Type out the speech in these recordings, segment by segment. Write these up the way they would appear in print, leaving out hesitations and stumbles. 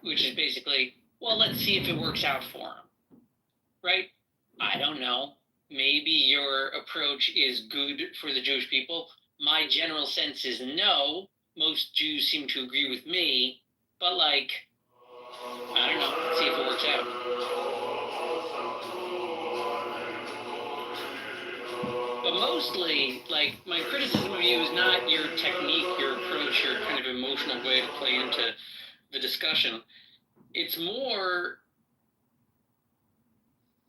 which is basically, well, let's see if it works out for him, right? I don't know. Maybe your approach is good for the Jewish people. My general sense is no. Most Jews seem to agree with me, but I don't know. Let's see if it works out. But mostly, my criticism of you is not your technique, your approach, your kind of emotional way to play into the discussion. It's more...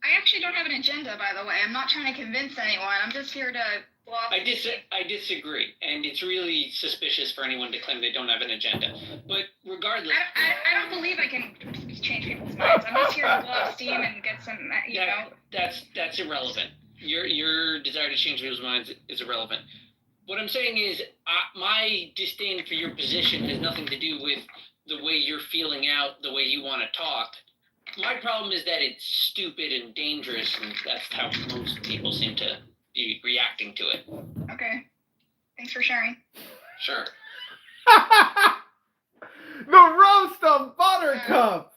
I actually don't have an agenda, by the way. I'm not trying to convince anyone. I'm just here to block. I disagree, and it's really suspicious for anyone to claim they don't have an agenda. But regardless... I don't believe I can change people's minds. I'm just here to blow off steam and get some, know... That's irrelevant. Your desire to change people's minds is irrelevant. What I'm saying is my disdain for your position has nothing to do with the way you're feeling out, the way you want to talk. My problem is that it's stupid and dangerous, and that's how most people seem to be reacting to it. Okay. Thanks for sharing. Sure. The roast of Buttercup!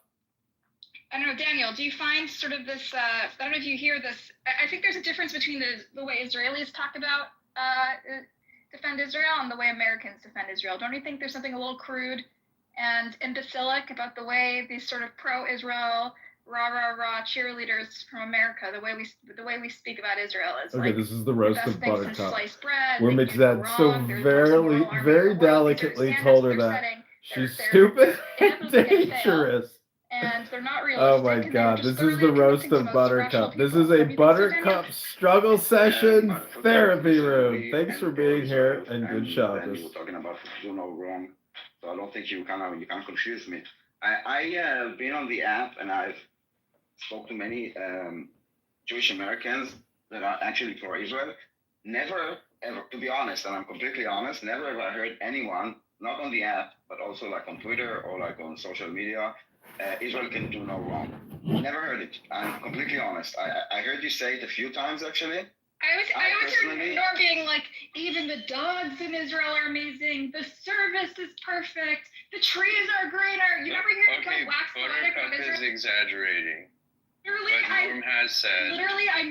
I don't know, Daniel, do you find sort of this, I don't know if you hear this, I think there's a difference between the way Israelis talk about defend Israel and the way Americans defend Israel. Don't you think there's something a little crude and imbecilic about the way these sort of pro-Israel, rah-rah-rah cheerleaders from America, the way we speak about Israel is okay, this is the roast of Buttercup. Bread, where Mixed so very delicately told her that she's stupid and dangerous. And they're not realistic. Oh my God, this is the roast of Buttercup. This is a Buttercup struggle session therapy room. Thanks for being here and good show. You were talking about do no wrong, so I don't think you can confuse me. I have been on the app and I've spoke to many Jewish Americans that are actually for Israel. Never ever, to be honest, and I'm completely honest, never ever heard anyone, not on the app, but also on Twitter or on social media. Israel can do no wrong. Never heard it. I'm completely honest. I heard you say it a few times, actually. I always heard Norm being even the dogs in Israel are amazing. The service is perfect. The trees are greener. You never hear him wax poetic about Israel? Buttercup is exaggerating. But Norm has said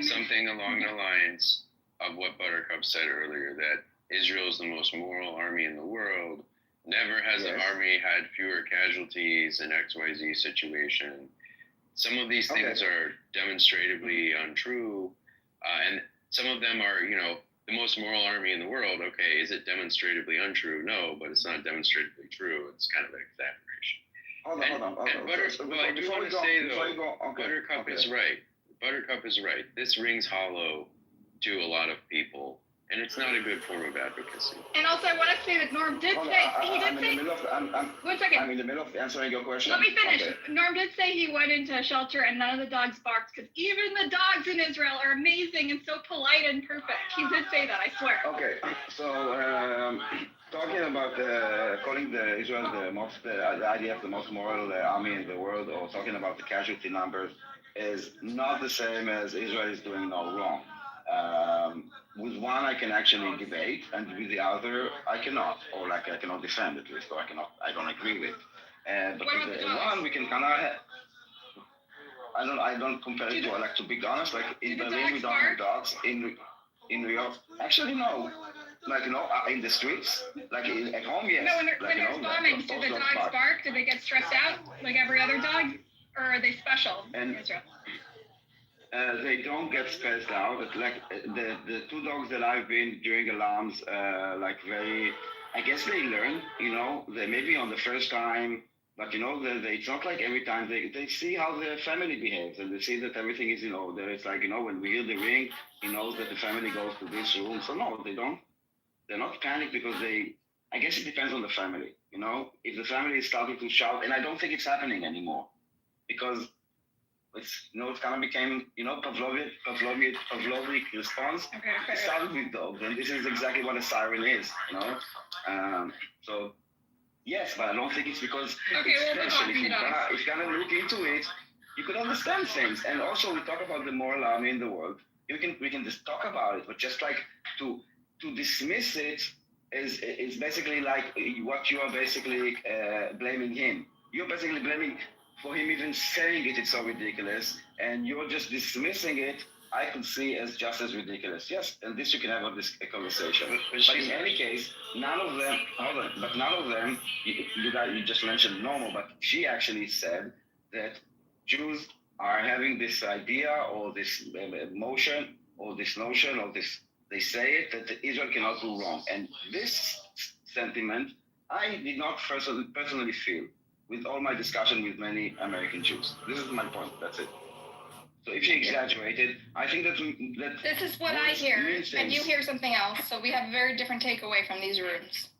something along the lines of what Buttercup said earlier, that Israel is the most moral army in the world. Never has an army had fewer casualties in XYZ situation. Some of these things are demonstratively untrue, and some of them are, the most moral army in the world. Okay, is it demonstratively untrue? No, but it's not demonstratively true. It's kind of an exaggeration. Hold on. But I do want to say, though, Buttercup is right. Buttercup is right. This rings hollow to a lot of people. And it's not a good form of advocacy. And also, I want to say that Norm did say... One second. I'm in the middle of answering your question. Let me finish. Okay. Norm did say he went into a shelter and none of the dogs barked, because even the dogs in Israel are amazing and so polite and perfect. He did say that, I swear. Okay, so talking about calling Israel the IDF the most moral army in the world, or talking about the casualty numbers, is not the same as Israel is doing no wrong. With one I can actually debate, and with the other I cannot, or I cannot defend at least, or I don't agree with. But with the one we can kind of, I don't compare it to, to be honest, in Berlin we don't have dogs, in New York, actually no. In the streets, at home, yes. No, when there's bombings, do the dogs bark? Do they get stressed out like every other dog? Or are they special in Israel? They don't get stressed out. The two dogs that I've been during alarms, I guess they learn, they maybe on the first time, but it's not like every time they see how the family behaves, and they see that everything is in order. It's when we hear the ring, he knows that the family goes to this room. So no, they don't. They're not panicked because I guess it depends on the family, if the family is starting to shout, and I don't think it's happening anymore, because it's kind of became Pavlovic response. Okay. It started with dogs, and this is exactly what a siren is. So yes, but I don't think it's because. Okay, especially if you kind of look into it, you could understand things. And also we talk about the moral army in the world. We can just talk about it, but just to dismiss it is basically what you are basically blaming him. You're basically blaming for him even saying it. It's so ridiculous, and you're just dismissing it. I could see as just as ridiculous. Yes, and this you can have a conversation. But in any case, none of them. Hold on, but none of them. You just mentioned normal, but she actually said that Jews are having this idea or this emotion or this notion or this. They say it that Israel cannot do wrong, and this sentiment I did not personally feel with all my discussion with many American Jews. This is my point. That's it. So if she exaggerated, I think that this is what I hear, and you hear something else. So we have a very different takeaway from these rooms.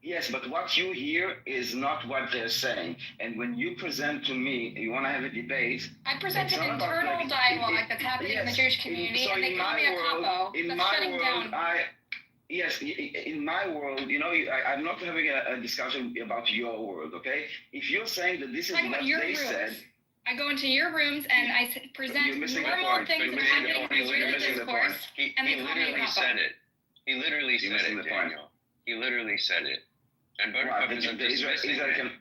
Yes, but what you hear is not what they're saying. And when you present to me, you want to have a debate. I present an internal dialogue that's happening in the Jewish community, and they call me a capo. That's shutting down. Yes, in my world, I'm not having a discussion about your world, okay? If you're saying that this is what they said... I go into your rooms and I present normal things that are happening in Israeli discourse, and they call me a capo. He literally said it, Daniel. He literally said it. And Buttercup isn't dismissing it.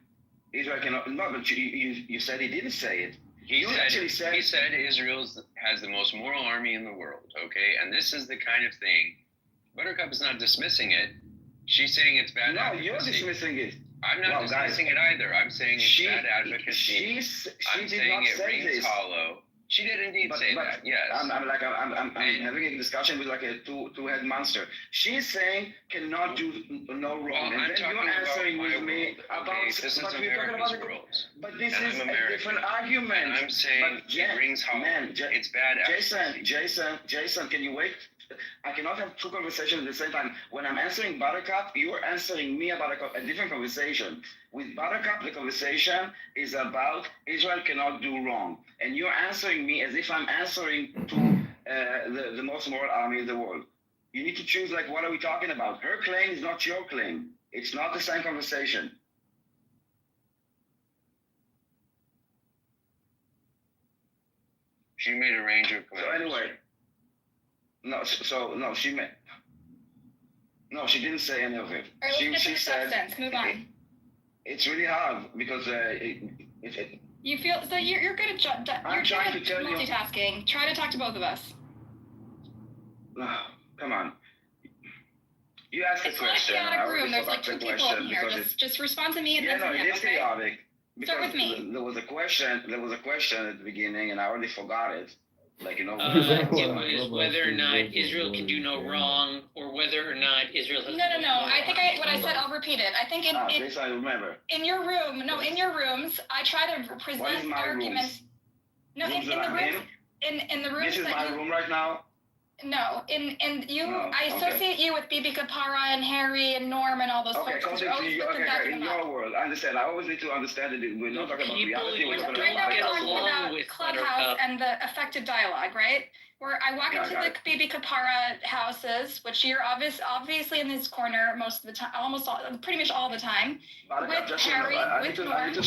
Israel cannot... No, but you said he didn't say it. He said Israel has the most moral army in the world, okay? And this is the kind of thing... Buttercup is not dismissing it. She's saying it's bad advocacy. No, you're dismissing it. I'm not dismissing it either. I'm saying it's bad advocacy. I'm saying it rings hollow. She did indeed say that. Yes. I'm having a discussion with like a two-head monster. She's saying cannot do no wrong, well, and then you're answering with me about. This is America's world. But this is a different argument. And I'm saying it rings hollow. It's bad advocacy. Jason, can you wait? I cannot have two conversations at the same time. When I'm answering Buttercup, you're answering me about a different conversation. With Buttercup, the conversation is about Israel cannot do wrong. And you're answering me as if I'm answering to the most moral army in the world. You need to choose, like, what are we talking about? Her claim is not your claim. It's not the same conversation. She made a range of claims. So anyway... No, she didn't say any of it. All right, let's get to the substance. Move on. It's really hard because you feel so you're good at multitasking. Try to talk to both of us. Come on. You asked a question. It's not a chaotic room. There's like two people in here. Just respond to me and then to him, okay? Chaotic. Start with me. There was a question at the beginning, and I already forgot it. It was whether or not Israel can do no wrong, or whether or not Israel has. No. I think what I said. I'll repeat it. I think this I remember. In your room, in your rooms, I try to present arguments. No, in the rooms. In the rooms. This is my room right now. No, I associate okay. you with Bibi Kapara and Harry and Norm and all those folks. In your world, I understand. I always need to understand that we're not talking about reality. We're talking about Clubhouse and the effective dialogue, right? Where I walk into the Bibi Kapara houses, which you're obviously in this corner most of the time, pretty much all the time. With Harry, with Norm. I need to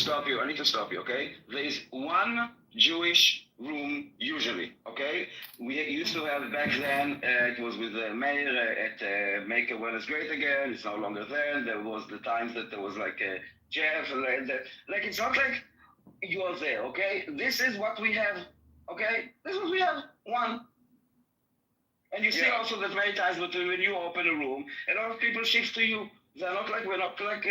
stop you. Okay? There is one Jewish room usually, okay? We used to have back then, it was with Meir at Make Awareness Great Again. It's no longer there. There was the times that there was like Jeff, like it's not like you are there, okay? This is what we have, okay? This is what we have, one. And you see also that many times when you open a room, a lot of people shift to you. They're not like, we're not like,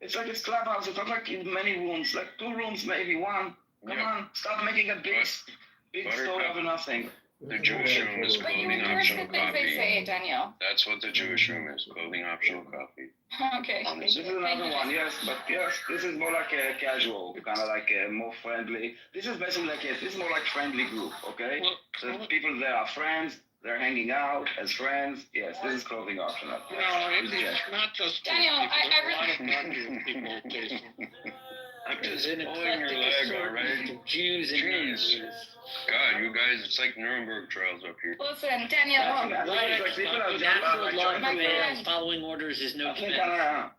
it's like it's Clubhouse. It's not like in many rooms, like two rooms, maybe one. Come on, stop making a big story over nothing. The Jewish room is clothing optional coffee. They say, Daniel. That's what the Jewish room is, clothing optional coffee. Okay. This is another one, yes, this is more like a casual, kind of like a more friendly. This is basically like this is more like friendly group, okay? The people there are friends. They're hanging out as friends. Yes, this is clothing optional. No, it's not just Daniel. I really. I'm just pulling your leg, all right? Jews and non-Jews. God, you guys, it's like Nuremberg trials up here. Listen, Daniel. Following orders is no defense.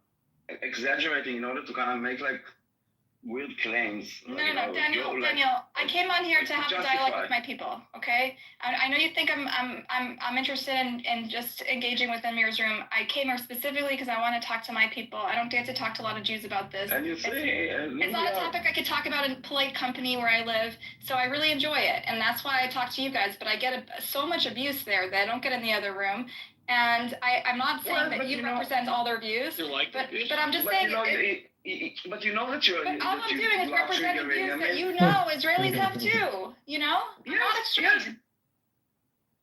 Exaggerating in order to kind of make like weird claims. No, Daniel. I came on here to have a dialogue with my people. Okay, I know you think I'm interested in just engaging with Amir's room. I came here specifically because I want to talk to my people. I don't get to talk to a lot of Jews about this. And you see, it's not a topic I could talk about in polite company where I live. So I really enjoy it, and that's why I talk to you guys. But I get so much abuse there that I don't get in the other room. And I'm not saying that you represent all their views, but I'm just saying. But you know that you're. But all I'm doing is representing views that you know Israelis have too. You know? Yes.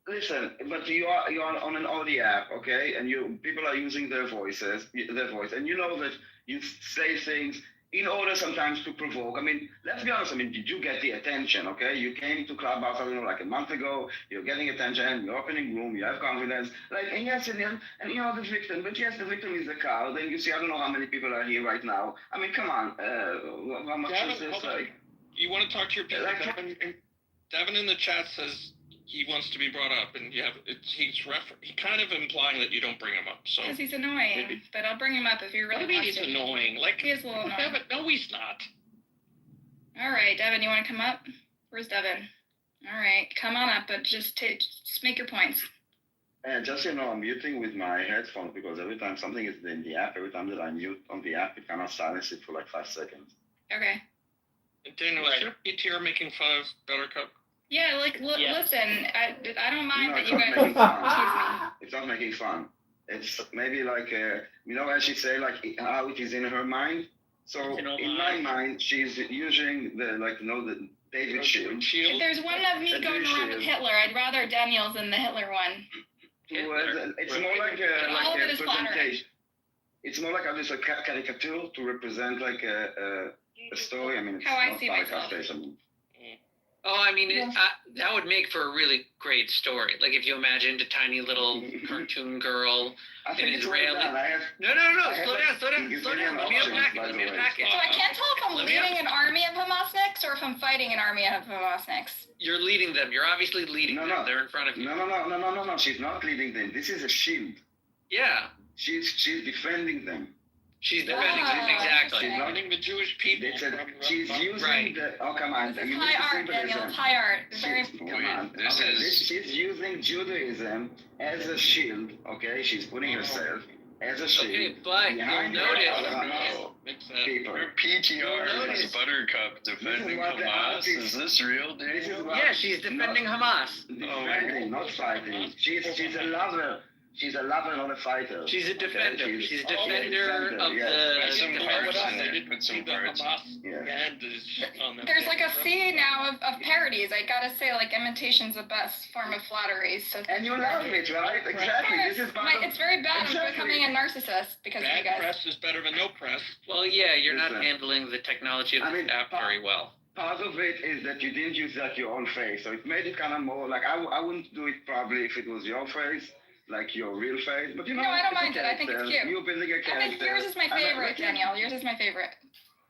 Listen, but you are on an audio app, okay? And people are using their voice, and you know that you say things in order sometimes to provoke. I mean, let's be honest. I mean, did you get the attention? Okay, you came to Clubhouse, I don't know, like a month ago. You're getting attention. You're opening room. You have confidence. Like, and yes, and you're the victim. But yes, the victim is the cow. Then you see, I don't know how many people are here right now. I mean, come on. How much is this? You want to talk to your people? Devin in the chat says he wants to be brought up, and he's kind of implying that you don't bring him up. So because he's annoying, but I'll bring him up if you really want to. He's annoying. Like he is a little annoying. Devin, no, he's not. All right, Devin, you want to come up? Where's Devin? All right, come on up, but just make your points. And just I'm muting with my headphones because every time something is in the app, every time that I mute on the app, it kind of silences it for like 5 seconds. Okay. And Daniel, is your PTR making fun of Buttercup? Yeah, listen, I don't mind that you guys tease me. It's not making fun. It's maybe like, as she say, like how it is in her mind. So in my mind, she's using the David shield. If there's one of me going around with Hitler, I'd rather Daniel's than the Hitler one. It's more like a presentation. It's more like a caricature to represent like a story. I mean, it's how I not see myself. Oh, I mean, that would make for a really great story. Like if you imagined a tiny little cartoon girl in Israeli. No. Slow down. Let me unpack it. So I can't tell if I'm leading an army of Hamasniks or if I'm fighting an army of Hamasniks. You're leading them. You're obviously leading them. They're in front of you. No. She's not leading them. This is a shield. Yeah. She's defending them. She's defending them, exactly. She's defending the Jewish people. She's using come on. It's high art, Daniel. It's high art. She's using Judaism as a shield, okay? She's putting herself as a shield. Okay, but you'll notice. Her PTR is Buttercup defending Hamas. Is this real, Daniel? Yeah, she's defending Hamas. Defending, not fighting. She's a lover. She's a lover, not a fighter. She's a defender. Okay? She's a defender of the. Put some hearts in there. Put some hearts. There's like a sea now of parodies. I gotta say, like imitation's the best form of flattery. So. And you love it, right? Exactly. This is it's very bad. Exactly. I'm becoming a narcissist because of you guys. Press is better than no press. Well, yeah, you're not handling the technology of the app very well. Part of it is that you didn't use your own face, so it made it kind of more like I wouldn't do it probably if it was your face. Like your real face, but no, I don't mind it. I think it's cute. You're building a character. I think yours is my favorite, Daniel. Yours is my favorite.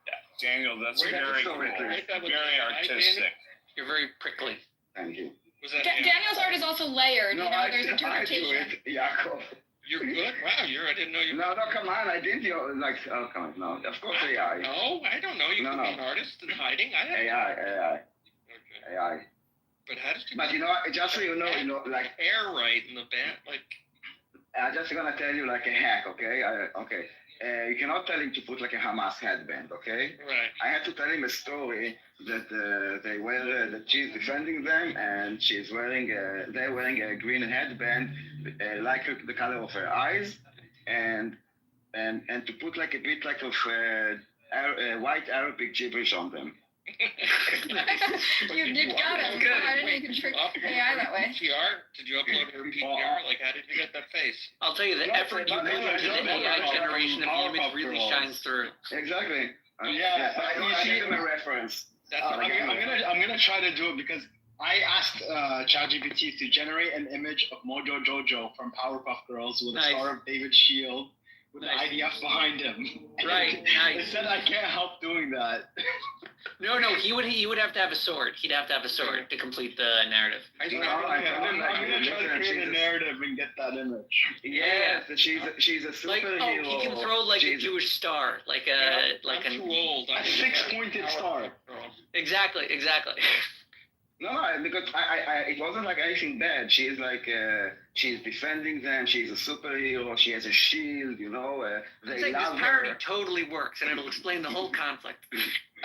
Yeah, Daniel, that's very cool. Very artistic. You're very prickly. Thank you. Daniel's art is also layered. There's interpretation. Yaakov. You're good. Wow, I didn't know you. No, come on. I didn't. Come on. No, of course AI. No, I don't know. You could be an artist in hiding. AI. Okay. AI. But how did you? But just so you know, like hair right in the band, like. I'm just gonna tell you like a hack, okay? You cannot tell him to put like a Hamas headband, okay? Right. I had to tell him a story that that she's defending them and they're wearing a green headband, like the color of her eyes, and to put like a bit like of white Arabic gibberish on them. You got it. I didn't know you could trick AI that way. PTR? Did you upload her PTR? Like, how did you get that face? I'll tell you, the effort you put into the AI generation of the image really shines through. Exactly. You see him a reference. I'm gonna try to do it because I asked ChatGPT to generate an image of Mojo Jojo from Powerpuff Girls with a star of David Shield with an IDF behind him. Right, nice. It said I can't help doing that. No, he would have to have a sword. He'd have to have a sword to complete the narrative. I'm gonna try to create a narrative and get that image. Yeah, she's a Like, superhero. he can throw like a Jewish star, like I'm too old. A 6-pointed star. Exactly. No, because I it wasn't like anything bad. She is like she's defending them. She's a superhero. She has a shield. You know, they It's like love this parody her. totally works, and it'll explain the whole conflict.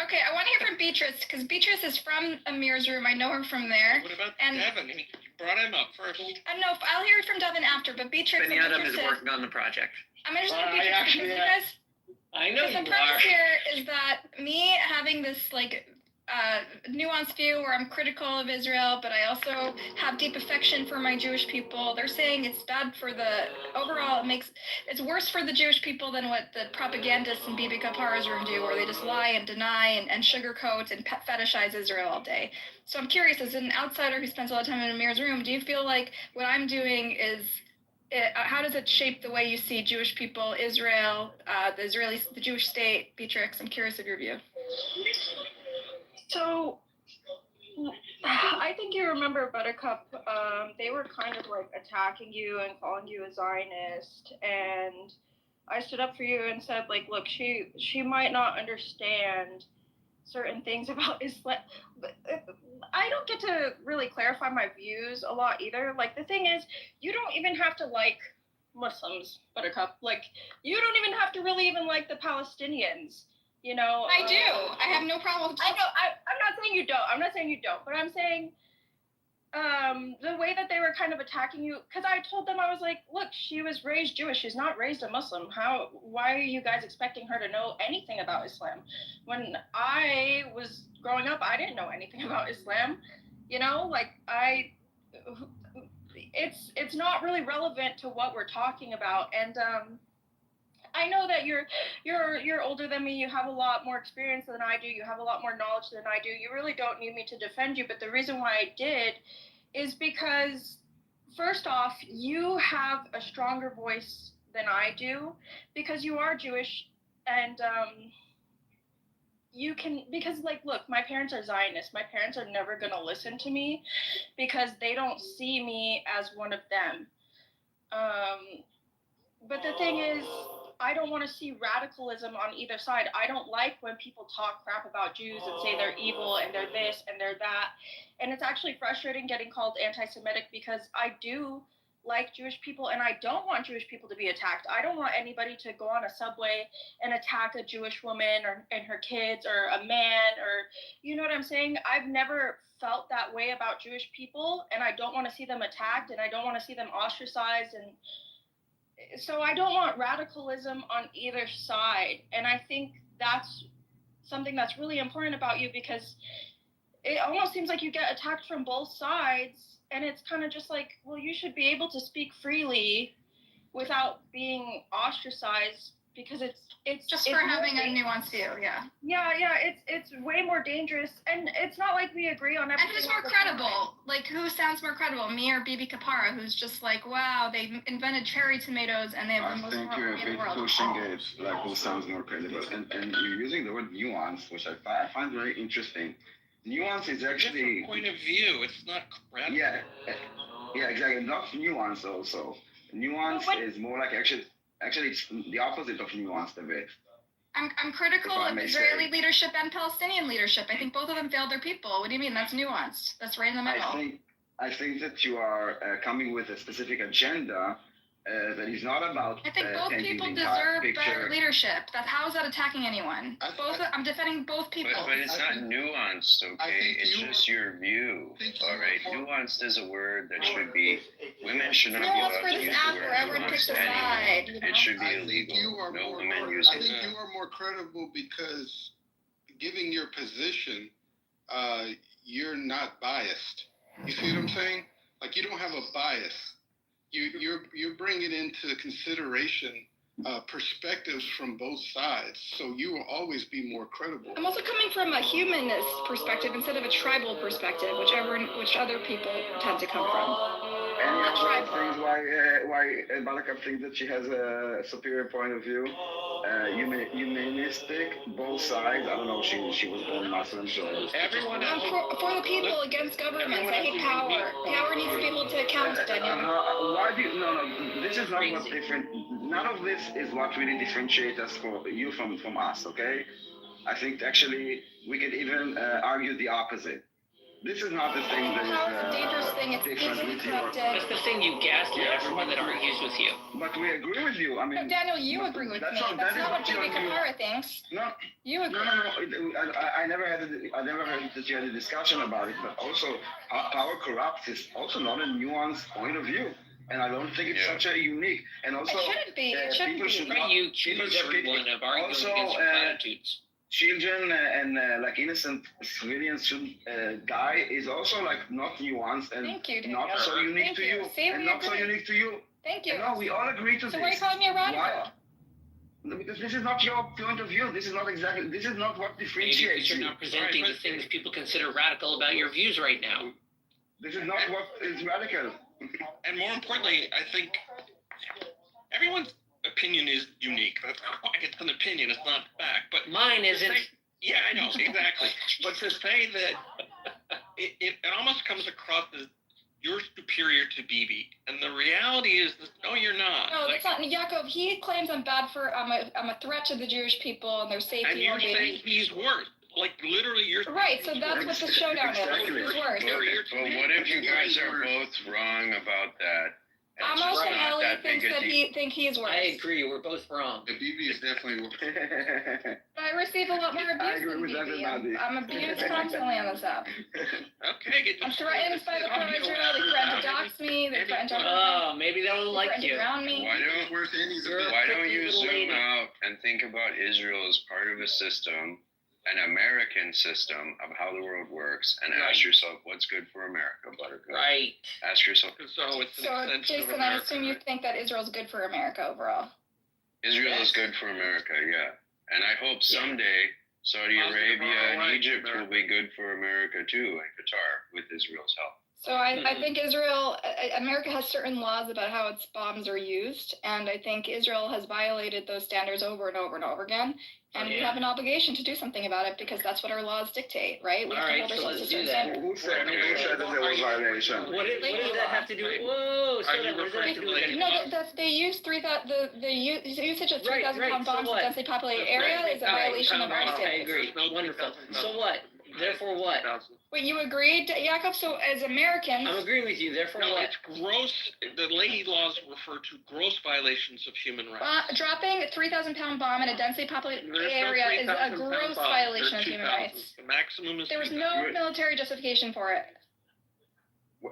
Okay, I want to hear from Beatrice, because Beatrice is from Amir's room. I know her from there. What about And- Devin? You brought him up first. I don't know if I'll hear from Devin after, but Beatrice, I'm Benny Adam is interested. working on the project. I'm interested in I Beatrice actually- because you guys. I know The premise here is that me having this like nuanced view where I'm critical of Israel, but I also have deep affection for my Jewish people. They're saying it's bad for the overall. It's worse for the Jewish people than what the propagandists in Bibi Kapara's room do, where they just lie and deny and sugarcoat and fetishize Israel all day. So I'm curious, as an outsider who spends a lot of time in Amir's room, do you feel like what I'm doing is how does it shape the way you see Jewish people, Israel, the Jewish state? Beatrix, I'm curious of your view. So, I think you remember Buttercup. They were kind of like attacking you and calling you a Zionist, and I stood up for you and said, like, look, she might not understand certain things about Islam. But I don't get to really clarify my views a lot either. Like, the thing is, you don't even have to like Muslims, Buttercup. Like, you don't even have to really even like the Palestinians. You know, I do. I have no problem with I know. I'm not saying you don't. I'm not saying you don't. But I'm saying the way that they were kind of attacking you, because I told them, I was like, look, she was raised Jewish. She's not raised a Muslim. Why are you guys expecting her to know anything about Islam? When I was growing up, I didn't know anything about Islam. You know, like it's not really relevant to what we're talking about. And I know that you're older than me. You have a lot more experience than I do. You have a lot more knowledge than I do. You really don't need me to defend you. But the reason why I did is because, first off, you have a stronger voice than I do because you are Jewish, and you can, because like, look, my parents are Zionists. My parents are never gonna listen to me because they don't see me as one of them. But the thing is, I don't want to see radicalism on either side. I don't like when people talk crap about Jews and say they're evil and they're this and they're that. And it's actually frustrating getting called anti-Semitic because I do like Jewish people and I don't want Jewish people to be attacked. I don't want anybody to go on a subway and attack a Jewish woman and her kids or a man, or, you know what I'm saying? I've never felt that way about Jewish people, and I don't want to see them attacked, and I don't want to see them ostracized. And so I don't want radicalism on either side. And I think that's something that's really important about you, because it almost seems like you get attacked from both sides. And it's kind of just like, well, you should be able to speak freely without being ostracized, because it's just for having a nuanced view. Yeah, it's way more dangerous, and it's not like we agree on everything. And who's more credible? Like, who sounds more credible, me or Bibi Kapara, who's just like, wow, they invented cherry tomatoes and they have the most I think you're a bit pushing it, like who sounds more credible, and you're using the word nuance, which I find very interesting. Nuance is actually different point of view. It's not credible. Yeah, exactly. Not nuance also. Nuance is more like actually it's the opposite of nuanced a bit. I'm critical of Israeli leadership and Palestinian leadership. I think both of them failed their people. What do you mean? That's nuanced. That's right in the middle. I think that you are coming with a specific agenda that is not about. I think both people deserve better leadership. How is that attacking anyone? I'm defending both people. But it's not nuanced, okay? It's just your view. All right, nuanced is a word that should be. Women should not be allowed to use the word nuanced anymore. It should be illegal. No women use it. I think you are more credible because, given your position, you're not biased. You see what I'm saying? Like, you don't have a bias. You're bringing into consideration perspectives from both sides, so you will always be more credible. I'm also coming from a humanist perspective instead of a tribal perspective, which other people tend to come from. any other things why Buttercup thinks that she has a superior point of view? Humanistic, both sides. I don't know. She was born Muslim, so Everyone I'm for the people against governments. I hate power. Power needs to be able to account, Daniel. Why do you, no, this is not what different. None of this is what really differentiates us for you from us. Okay, I think actually we could even argue the opposite. This is not the thing that Power is a dangerous thing. It's different easily with your. corrupted. That's the thing, you gaslight everyone that argues with you. But we agree with you. I mean, No, Daniel, you agree with me. That's not what J.B. Kapara thinks. No, You agree. no. I never heard that you had a discussion about it. But also, power corrupts is also not a nuanced point of view, and I don't think it's such a unique. And also, It shouldn't be. It shouldn't be. Should not, you choose everyone of arguing against your platitudes. Children and like innocent civilians shouldn't die is also like not nuanced and Thank you, not so unique Thank to you. you, See, and we not so agree. unique to you. Thank you. No, we all agree to So this. why are you calling me a radical? Why? Because this is not your point of view. This is not what Maybe differentiates because you're you. not presenting the things people consider radical about your views right now. This is not what is radical. And more importantly, I think everyone's opinion is unique. That's why it's an opinion, it's not fact. But mine isn't. Yeah, I know, exactly. But to say that it almost comes across as you're superior to Bibi, and the reality is that no, you're not. No, that's not. Yaakov, he claims I'm bad for. I'm a threat to the Jewish people and their safety. And you're saying he's worse. Like literally, you're right. So that's what the showdown is. Who's worse? Well, what if you guys are both wrong about that? I'm also Ellie thinks that he's worse. I agree. We're both wrong. The BB is definitely. I receive a lot more abuse than BB. I'm abused constantly on this app. Okay. I'm threatened by the pro-Israel. They threaten to dox me. They threaten to. Oh, maybe they don't like you. Around me. Why don't you zoom out and think about Israel as part of a system, an American system of how the world works, and ask yourself what's good for America, Buttercup. Right. Ask yourself. So it's an So, Jason, I assume you think that Israel's good for America overall. Israel is good for America, yeah. And I hope someday Saudi Arabia and Egypt will be good for America too, and Qatar, with Israel's help. So I think America has certain laws about how its bombs are used, and I think Israel has violated those standards over and over and over again. And we have an obligation to do something about it because that's what our laws dictate, right? We have to hold ourselves to certain standards. Who said that there was violation? What does that have to do with? Whoa, so that what does that have to do with? No, they use the usage of 3,000 pound bombs in densely populated area is a violation of our standards. I agree. Wonderful. So what? Therefore what? Wait, you agreed, Yaakov? So as Americans... I'm agreeing with you. Therefore what? It's gross. The Leahy laws refer to gross violations of human rights. Dropping a 3,000 pound bomb in a densely populated area is a gross violation of human rights. The maximum is there was no military justification for it.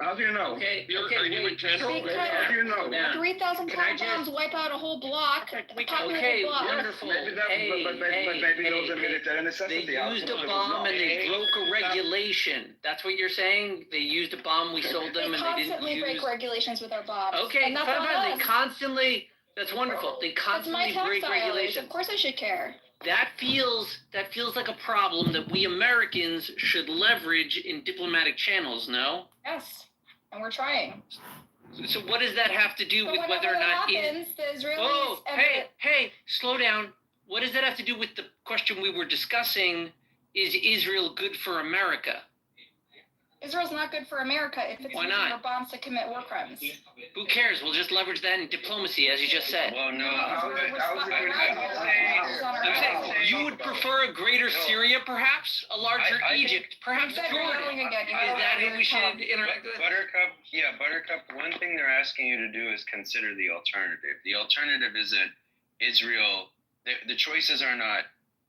How do you know? Okay, are you a general? How do you know? 3,000 pound bombs wipe out a whole block. Okay, wonderful. Maybe maybe those are military necessity. They used a bomb and they broke a regulation. That's what you're saying? They used a bomb, we sold them, and they didn't use... They constantly break regulations with our bombs. Okay, fine. They constantly... That's wonderful. They constantly break regulations. Of course I should care. That feels like a problem that we Americans should leverage in diplomatic channels, no? Yes, and we're trying. So what does that have to do with whether or not... the Israelis... Hey, slow down. What does that have to do with the question we were discussing? Is Israel good for America? Israel's not good for America if it's using their bombs to commit war crimes. Who cares? We'll just leverage that in diplomacy, as you just said. Well, no. I'm saying you would prefer a greater Syria, perhaps? A larger Egypt? Perhaps Jordan? Is that who we should interact with? Buttercup, one thing they're asking you to do is consider the alternative. The alternative isn't Israel. The choices are not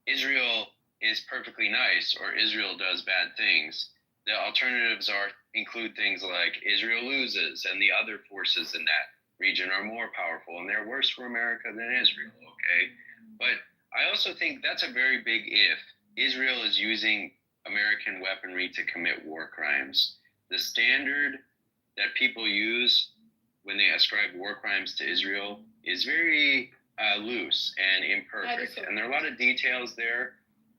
Israel is perfectly nice or Israel does bad things. The alternatives include things like Israel loses and the other forces in that region are more powerful and they're worse for America than Israel, okay? But I also think that's a very big if. Israel is using American weaponry to commit war crimes. The standard that people use when they ascribe war crimes to Israel is very loose and imperfect. And there are a lot of details there.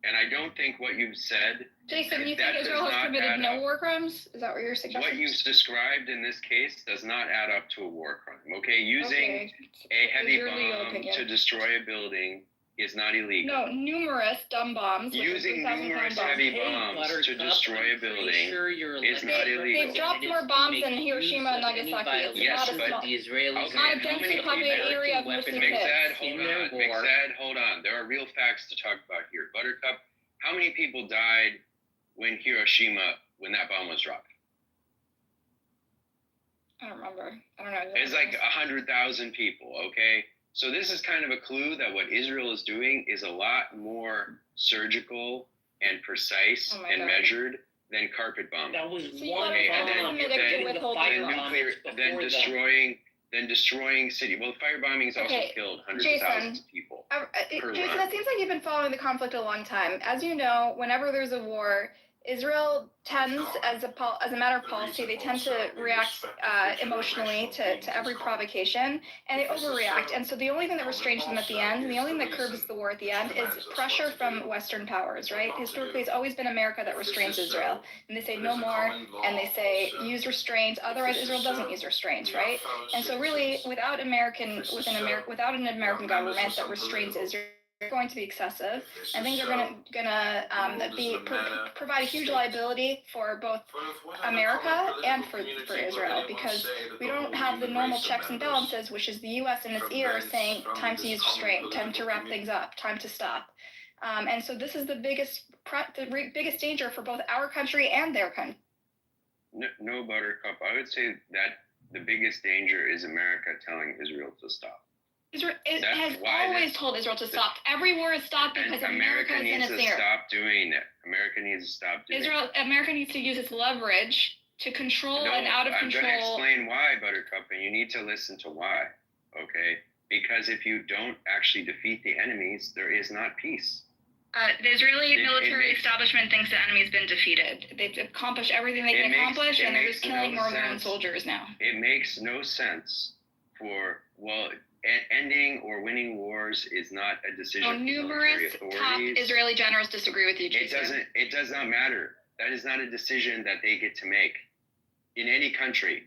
And I don't think what you've said. Jason, you think Israel has committed no war crimes? Is that what you're suggesting? What you've described in this case does not add up to a war crime. Okay, using a heavy bomb to destroy a building is not illegal. No, numerous dumb bombs. Using numerous heavy bombs to destroy a building is not illegal. They've dropped more bombs than Hiroshima and Nagasaki. Yes, it's not but a densely populated area of mostly kids. Hold on. There are real facts to talk about here. Buttercup, how many people died when that bomb was dropped? I don't remember. I don't know. It's like 100,000 people, okay? So this is kind of a clue that what Israel is doing is a lot more surgical and precise and measured than carpet bombing. That was then destroying city. Well, firebombing's also killed hundreds of thousands of people. Jason, it seems like you've been following the conflict a long time. As you know, whenever there's a war, Israel tends, as a matter of policy, they tend to react emotionally to every provocation, and they overreact. And so the only thing that restrains them at the end, and the only thing that curbs the war at the end, is pressure from Western powers, right? Historically, it's always been America that restrains Israel. And they say no more, and they say use restraints, otherwise Israel doesn't use restraints, right? And so really, without an American government that restrains Israel, going to be excessive, and things are provide a huge liability for both America and for Israel, because we don't have the normal checks and balances, which is the U.S. in its ear saying time to use restraint, time to wrap things up, time to stop. And so this is the biggest danger for both our country and their country. No, Buttercup. I would say that the biggest danger is America telling Israel to stop. Israel has always told Israel to stop. Every war is stopped because America is in its ear. America needs to stop doing that. America needs to use its leverage to control and out of control. I'm going to explain why, Buttercup, and you need to listen to why, okay? Because if you don't actually defeat the enemies, there is not peace. The Israeli military establishment thinks the enemy's been defeated. They've accomplished everything they can accomplish, and they're just killing more of their own soldiers now. It makes no sense ending or winning wars is not a decision of military authorities. Top Israeli generals disagree with you, Jason. It does not matter. That is not a decision that they get to make in any country,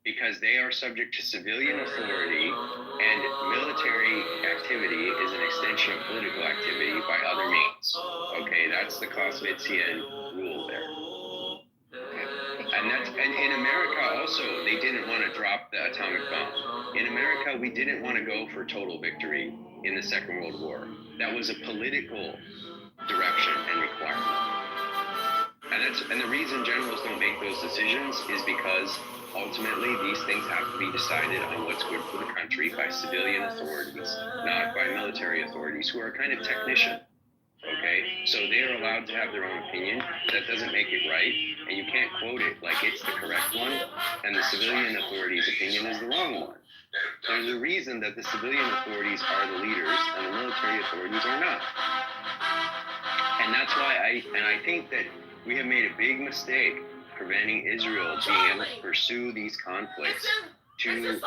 because they are subject to civilian authority, and military activity is an extension of political activity by other means. Okay, that's the Clausewitzian rule there. And in America also, they didn't want to drop the atomic bomb. In America, we didn't want to go for total victory in the Second World War. That was a political direction and requirement. And the reason generals don't make those decisions is because ultimately these things have to be decided on what's good for the country by civilian authorities, not by military authorities who are kind of technician. Okay, so they are allowed to have their own opinion. That doesn't make it right, and you can't quote it like it's the correct one, and the civilian authority's opinion is the wrong one. There's a reason that the civilian authorities are the leaders and the military authorities are not. And that's why I think that we have made a big mistake preventing Israel being able to pursue these conflicts to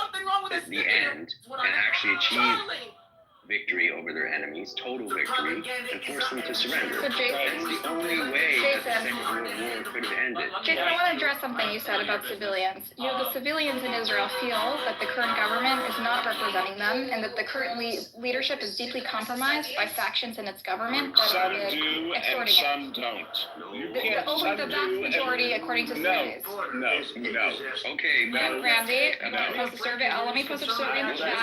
the end and actually achieve victory over their enemies, total victory, and force them to surrender. So Jason, that's the only way that the Second World War could have ended. Jason, I want to address something you said about civilians. You know, the civilians in Israel feel that the current government is not representing them, and that the current leadership is deeply compromised by factions in its government that are extorting it. Some don't. The vast majority, according to surveys. No. Okay, Randy, post a survey. Let me post a survey in the chat.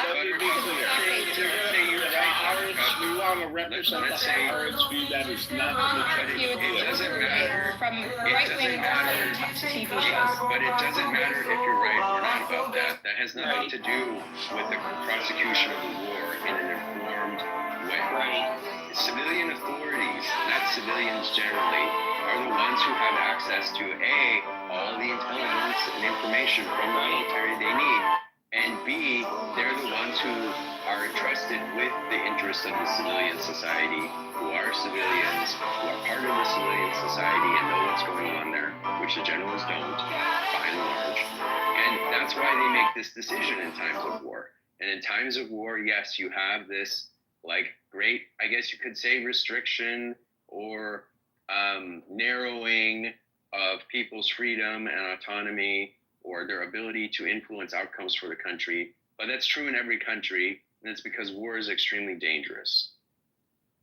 We want to represent the Haaretz view that is not It doesn't matter. From right-wing TV shows. But it doesn't matter if you're right or not about that. That has nothing to do with the prosecution of the war in an informed way. Civilian authorities, not civilians generally, are the ones who have access to all the intelligence and information from the military they need, and B, they're the ones who are entrusted with the interests of the civilian society, who are civilians, who are part of the civilian society and know what's going on there, which the generals don't, by and large. And that's why they make this decision in times of war. And in times of war, yes, you have this like great, I guess you could say, restriction or narrowing of people's freedom and autonomy or their ability to influence outcomes for the country. But that's true in every country, and it's because war is extremely dangerous.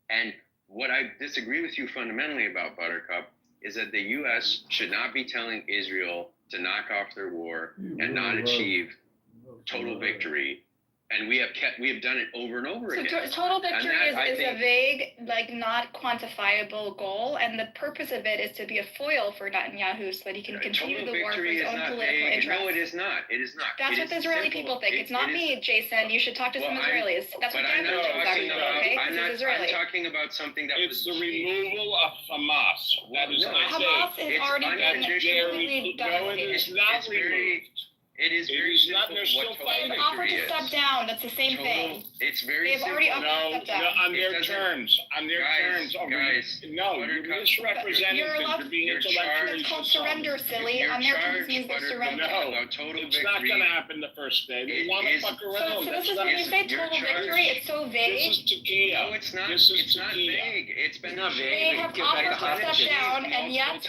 And what I disagree with you fundamentally about, Buttercup, is that the U.S. should not be telling Israel to knock off their war and not achieve total victory. And we have done it over and over again. So total victory is a vague, like not quantifiable goal, and the purpose of it is to be a foil for Netanyahu so that he can continue the war for his own political interests. No, it is not. It is not. That's what the Israeli people think. It's not me, Jason. You should talk to some Israelis. That's what they're talking about, okay? This is Israeli. I'm talking about something that it's the removal of Hamas. That is Hamas has already been completely devastated. It's not removed. It is very simple what total victory is. They've offered to step down. That's the same thing. It's very simple. They've already offered to step down. On their terms. On their terms. Guys, no, you're misrepresenting things. You're being intellectually. It's called surrender, silly. On their terms means they surrender. No, it's not going to happen the first day. They want to fuck around. So this is when you say total victory, it's so vague. This is tequila. No, it's not. It's not vague. It's been not vague. They have offered to step down, and yet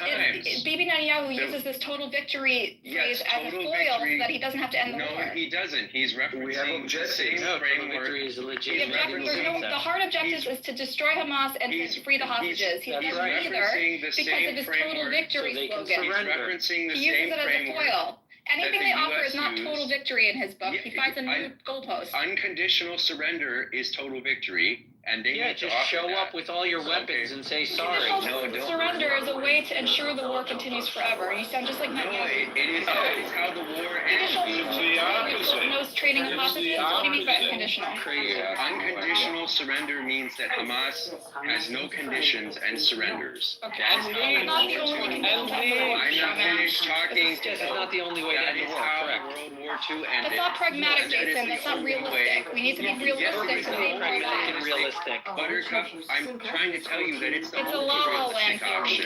Bibi Netanyahu uses this total victory phrase as a foil so that he doesn't have to end the war. No, he doesn't. He's referencing the same framework. The hard objective is to destroy Hamas and to free the hostages. He's neither because of his total victory slogan. He uses it as a foil. Anything they offer is not total victory in his book. He finds a new goalpost. Unconditional surrender is total victory. And they need to show up with all your weapons and say sorry. Surrender is a way to ensure the war continues forever. You sound just like Netanyahu. It is how the war ends. No trading of hostages. What do you mean by unconditional? Unconditional surrender means that Hamas has no conditions and surrenders. Okay. I'm not the only I'm not finished talking. That's not the only way to end the war. Correct. World War II ended. That's not pragmatic, Jason. That's not realistic. We need to be realistic to be pragmatic. Buttercup, I'm trying to tell you that it's the most realistic option.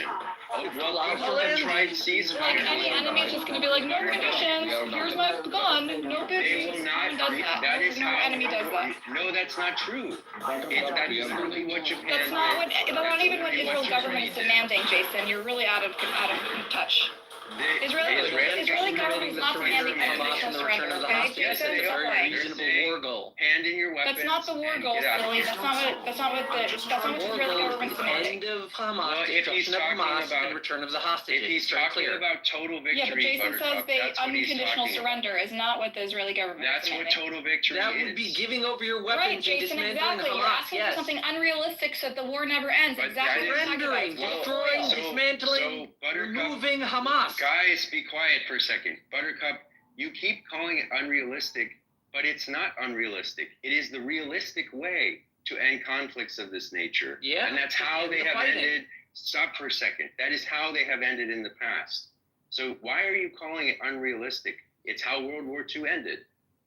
Tried ceasefire. Like any enemy's just going to be like, no conditions, here's my gun, no biggies. No one does that. No enemy does that. No, that's not true. That is really what Japan That's not even what Israel's government is demanding, Jason. You're really out of touch. Israeli government is not demanding unconditional surrender, okay? Yes, they are. Reasonable war goal. Hand in your weapons. That's not the war goal, silly. That's not what the Israeli government's demanding. End of Hamas, destruction of Hamas, and return of the hostages. If he's talking about total victory, yeah, but Jason says unconditional surrender is not what the Israeli government is demanding. That's what total victory is. That would be giving over your weapons and dismantling Hamas. You're asking for something unrealistic so that the war never ends. Exactly what you're talking about. Destroying, dismantling, removing Hamas. Guys, be quiet for a second. Buttercup, you keep calling it unrealistic, but it's not unrealistic. It is the realistic way to end conflicts of this nature. Yeah. And that's how they have ended. Stop for a second. That is how they have ended in the past. So why are you calling it unrealistic? It's how World War II ended.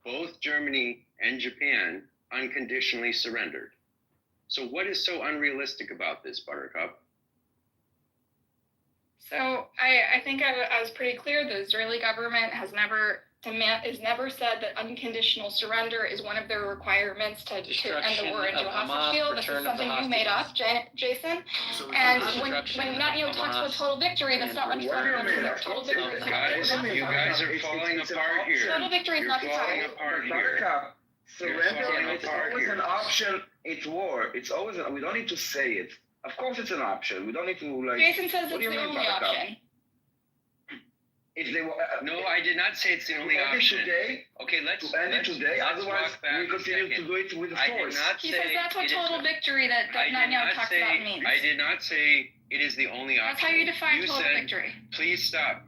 Both Germany and Japan unconditionally surrendered. So what is so unrealistic about this, Buttercup? So I think I was pretty clear. The Israeli government has never said that unconditional surrender is one of their requirements to end the war into a hostage deal. This is something you made up, Jason. And when Netanyahu talks about total victory, that's not what he's talking about either. Total victory. You guys are falling apart here. Total victory is not the falling apart here. Surrender is always an option. It's war. It's always. We don't need to say it. Of course, it's an option. We don't need to like. Jason says it's the only option. If they no, I did not say it's the only option. Today, okay, let's end it today. Otherwise, we continue to do it with the force. He says that's what total victory that Netanyahu talks about means. I did not say it is the only option. That's how you define total victory. Please stop.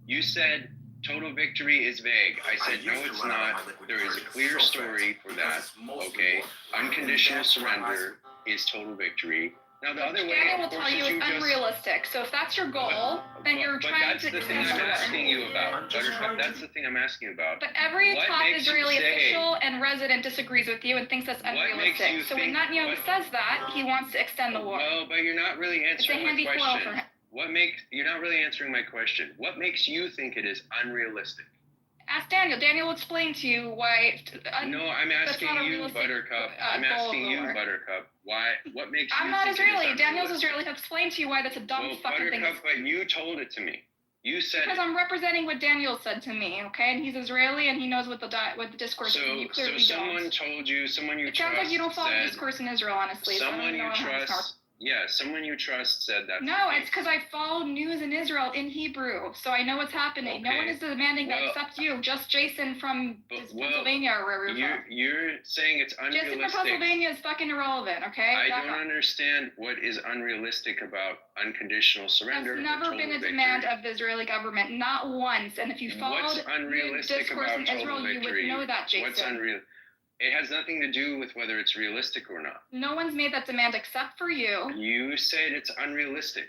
You said total victory is vague. I said no, it's not. There is a clear story for that. Okay, unconditional surrender is total victory. Now the other way, Daniel will tell you it's unrealistic. So if that's your goal, then you're trying to. But that's the thing I'm asking you about, Buttercup. That's the thing I'm asking about. But every top Israeli official and resident disagrees with you and thinks that's unrealistic. So when Netanyahu says that, he wants to extend the war. No, but you're not really answering my question. It's a handy flow for him. You're not really answering my question. What makes you think it is unrealistic? Ask Daniel. Daniel will explain to you why. No, I'm asking you, Buttercup. I'm asking you, Buttercup. What makes you? I'm not Israeli. Daniel's Israeli. He'll explain to you why that's a dumb fucking thing. Buttercup, but you told it to me. You said because I'm representing what Daniel said to me, okay? And he's Israeli, and he knows what the discourse is. And you clearly someone don't. Told you, someone you it trust. It sounds like you don't follow the discourse in Israel, honestly. Someone you trust. Yeah, someone you trust said that. No, it's because I follow news in Israel in Hebrew, so I know what's happening. Okay. No one is demanding that except you, just Jason from Pennsylvania or wherever you're from. You're saying it's unrealistic. Jason from Pennsylvania is fucking irrelevant, okay? I don't understand what is unrealistic about unconditional surrender. There's never been a demand of the Israeli government, not once. And if you followed the discourse in Israel, you would know that, Jason. What's unreal? It has nothing to do with whether it's realistic or not. No one's made that demand except for you. You said it's unrealistic.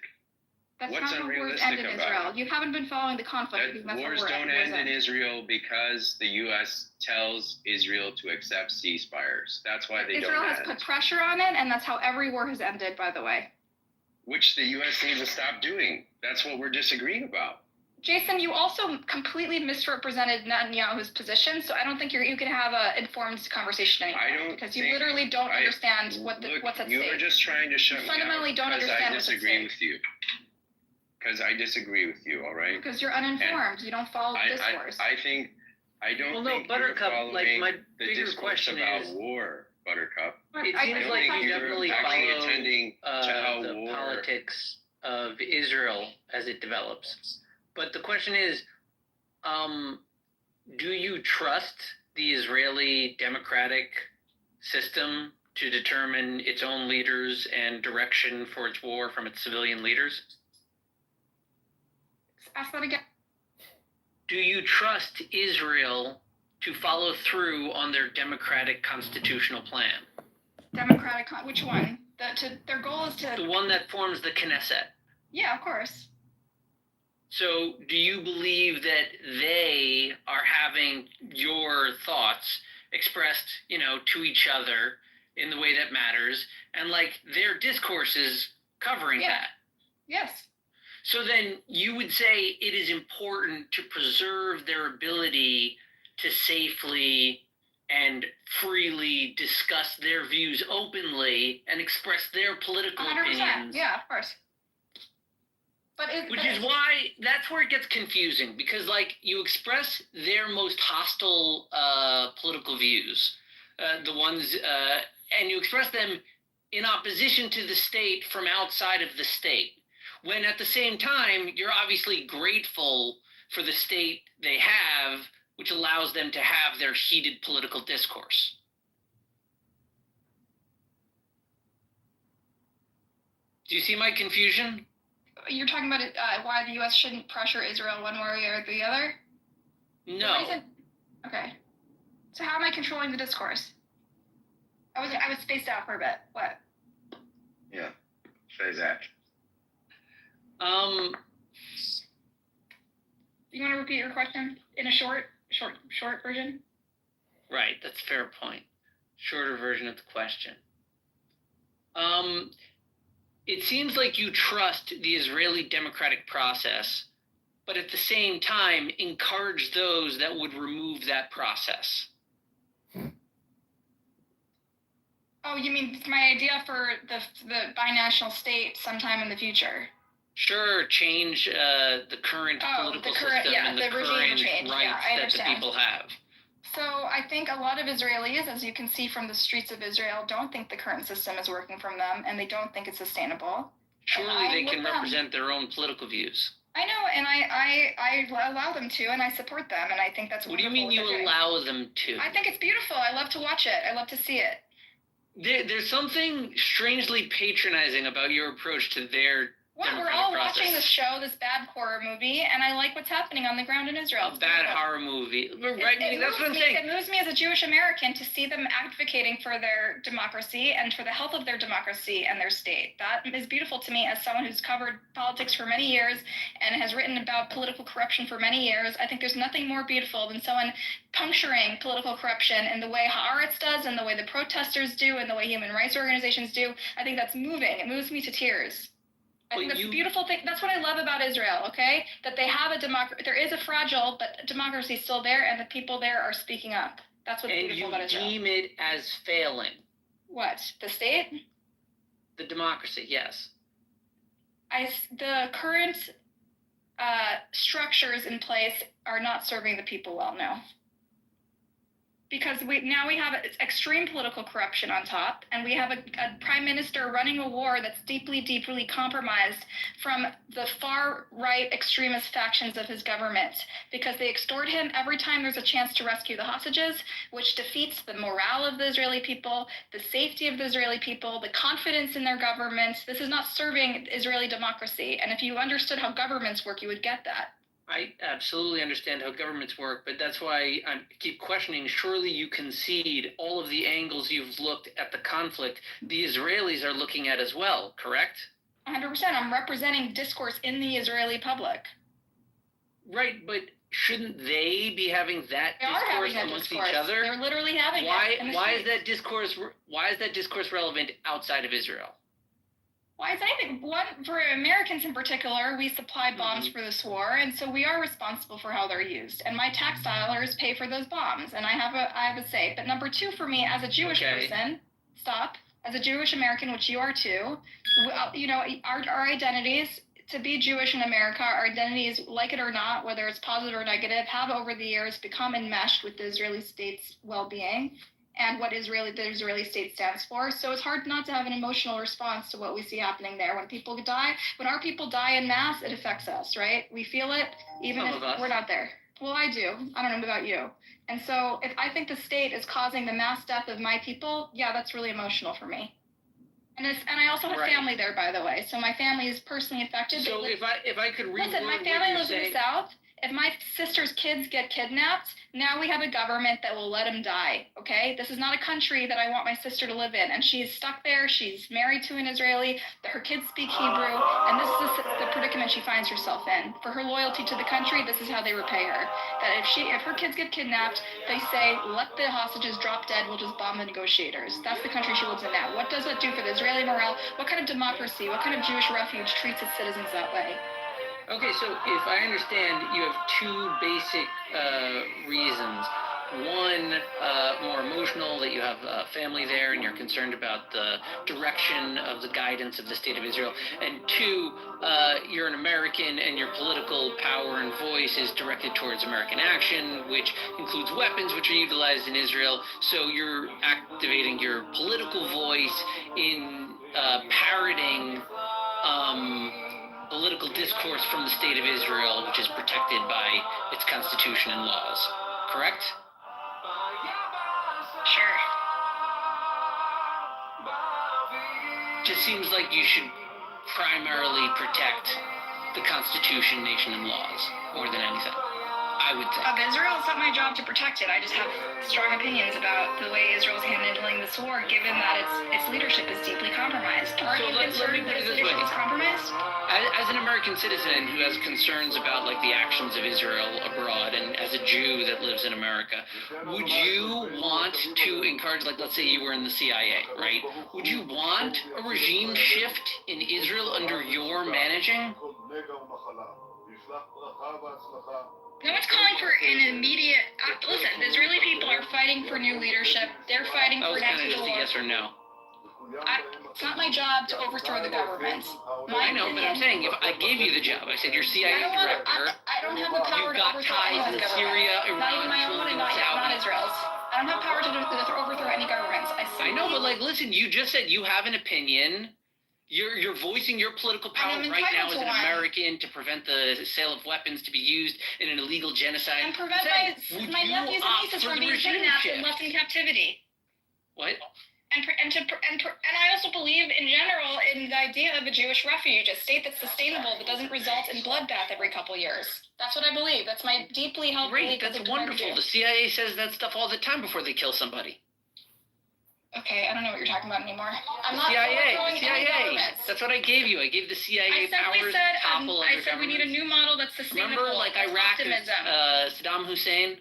That's not how wars end in Israel. You haven't been following the conflict. Wars don't end in Israel because the U.S. tells Israel to accept ceasefires. That's why they don't end. Israel has put pressure on it, and that's how every war has ended, by the way. Which the U.S. needs to stop doing. That's what we're disagreeing about. Jason, you also completely misrepresented Netanyahu's position, so I don't think you can have an informed conversation anymore. Because you literally don't understand what's at stake. You are just trying to shut me fundamentally don't understand what's at stake. I disagree with you. Because I disagree with you, all right? Because you're uninformed. You don't follow the discourse. I don't think Buttercup, you're like my the bigger question about is war, Buttercup. It seems like you definitely follow the politics of Israel as it develops. But the question is, do you trust the Israeli democratic system to determine its own leaders and direction for its war from its civilian leaders? Ask that again. Do you trust Israel to follow through on their democratic constitutional plan? Which one? Their goal is to... The one that forms the Knesset. Yeah, of course. So do you believe that they are having your thoughts expressed, to each other in the way that matters, and their discourse is covering that? Yes. So then you would say it is important to preserve their ability to safely and freely discuss their views openly and express their political 100%. opinions. Yeah, of course. Which is why that's where it gets confusing, because you express their most hostile political views, the ones, and you express them in opposition to the state from outside of the state, when at the same time you're obviously grateful for the state they have, which allows them to have their heated political discourse. Do you see my confusion? You're talking about why the U.S. shouldn't pressure Israel one way or the other? No. Okay. So how am I controlling the discourse? I was spaced out for a bit. What? Yeah. Say that. You want to repeat your question in a short version? Right. That's a fair point. Shorter version of the question. It seems like you trust the Israeli democratic process, but at the same time encourage those that would remove that process. Oh, you mean my idea for the binational state sometime in the future? Sure, change the current political system and the current rights that the people have. So I think a lot of Israelis, as you can see from the streets of Israel, don't think the current system is working from them, and they don't think it's sustainable. Surely they can represent their own political views. I know, and I allow them to, and I support them, and I think that's wonderful. What do you mean you allow them to? I think it's beautiful. I love to watch it. I love to see it. There's something strangely patronizing about your approach to their we're all watching this show, this bad horror movie, and I like what's happening on the ground in Israel. A bad horror movie. Right? That's what I'm saying. It moves me as a Jewish American to see them advocating for their democracy and for the health of their democracy and their state. That is beautiful to me as someone who's covered politics for many years and has written about political corruption for many years. I think there's nothing more beautiful than someone puncturing political corruption in the way Haaretz does and the way the protesters do and the way human rights organizations do. I think that's moving. It moves me to tears. I think that's a beautiful thing. That's what I love about Israel, okay? That they have a democracy. There is a fragile, but democracy is still there, and the people there are speaking up. That's what's beautiful about Israel. And you deem it as failing. What? The state? The democracy, yes. The current structures in place are not serving the people well, no. Because we have extreme political corruption on top, and we have a prime minister running a war that's deeply, deeply compromised from the far-right extremist factions of his government, because they extort him every time there's a chance to rescue the hostages, which defeats the morale of the Israeli people, the safety of the Israeli people, the confidence in their government. This is not serving Israeli democracy, and if you understood how governments work, you would get that. I absolutely understand how governments work, but that's why I keep questioning. Surely you concede all of the angles you've looked at the conflict, the Israelis are looking at as well, correct? 100%. I'm representing discourse in the Israeli public. Right, but shouldn't they be having that discourse amongst each other? They're literally having it. Why is that discourse relevant outside of Israel? Why is anything? One, for Americans in particular, we supply bombs for this war, and so we are responsible for how they're used. And my tax dollars pay for those bombs, and I have a say. But number two, for me, as a Jewish person, as a Jewish American, which you are too, our identities, to be Jewish in America, our identities, like it or not, whether it's positive or negative, have over the years become enmeshed with the Israeli state's well-being and what the Israeli state stands for. So it's hard not to have an emotional response to what we see happening there. When people die, when our people die in mass, it affects us, right? We feel it, even if we're not there. Well, I do. I don't know about you. And so if I think the state is causing the mass death of my people, yeah, that's really emotional for me. And I also have family there, by the way. So my family is personally affected. So if I could reword listen, my family lives in the South. If my sister's kids get kidnapped, now we have a government that will let them die, okay? This is not a country that I want my sister to live in. And she's stuck there. She's married to an Israeli. Her kids speak Hebrew. And this is the predicament she finds herself in. For her loyalty to the country, this is how they repay her. That if her kids get kidnapped, they say, let the hostages drop dead. We'll just bomb the negotiators. That's the country she lives in now. What does that do for the Israeli morale? What kind of democracy, what kind of Jewish refuge treats its citizens that way? Okay, so if I understand, you have two basic reasons. One, more emotional, that you have family there and you're concerned about the direction of the guidance of the state of Israel. And two, you're an American and your political power and voice is directed towards American action, which includes weapons which are utilized in Israel. So you're activating your political voice in parroting political discourse from the state of Israel, which is protected by its constitution and laws. Correct? Sure. Just seems like you should primarily protect the constitution, nation, and laws more than anything, I would think. Of Israel, it's not my job to protect it. I just have strong opinions about the way Israel's handling this war, given that its leadership is deeply compromised. Are you concerned that its leadership is compromised? As an American citizen who has concerns about the actions of Israel abroad, and as a Jew that lives in America, would you want to encourage, let's say you were in the CIA, right? Would you want a regime shift in Israel under your managing? No one's calling for an immediate. Listen, the Israeli people are fighting for new leadership. They're fighting for an end to the war. Yes or no? It's not my job to overthrow the government. I know, but I'm saying if I gave you the job, I said you're CIA director. I don't have the power to overthrow any ties to Syria, Iran, not even my own, and not Israel's. I don't have power to overthrow any governments. I know, but listen, you just said you have an opinion. You're voicing your political power right now as an American to prevent the sale of weapons to be used in an illegal genocide. And prevent my nephews and nieces from being kidnapped and left in captivity. What? And I also believe in general in the idea of a Jewish refuge, a state that's sustainable that doesn't result in bloodbath every couple years. That's what I believe. That's my deeply held belief. Great, that's wonderful. The CIA says that stuff all the time before they kill somebody. Okay, I don't know what you're talking about anymore. I'm not CIA. That's what I gave you. I gave the CIA powers to topple other governments. I said we need a new model that's sustainable. Remember, Iraq, Saddam Hussein?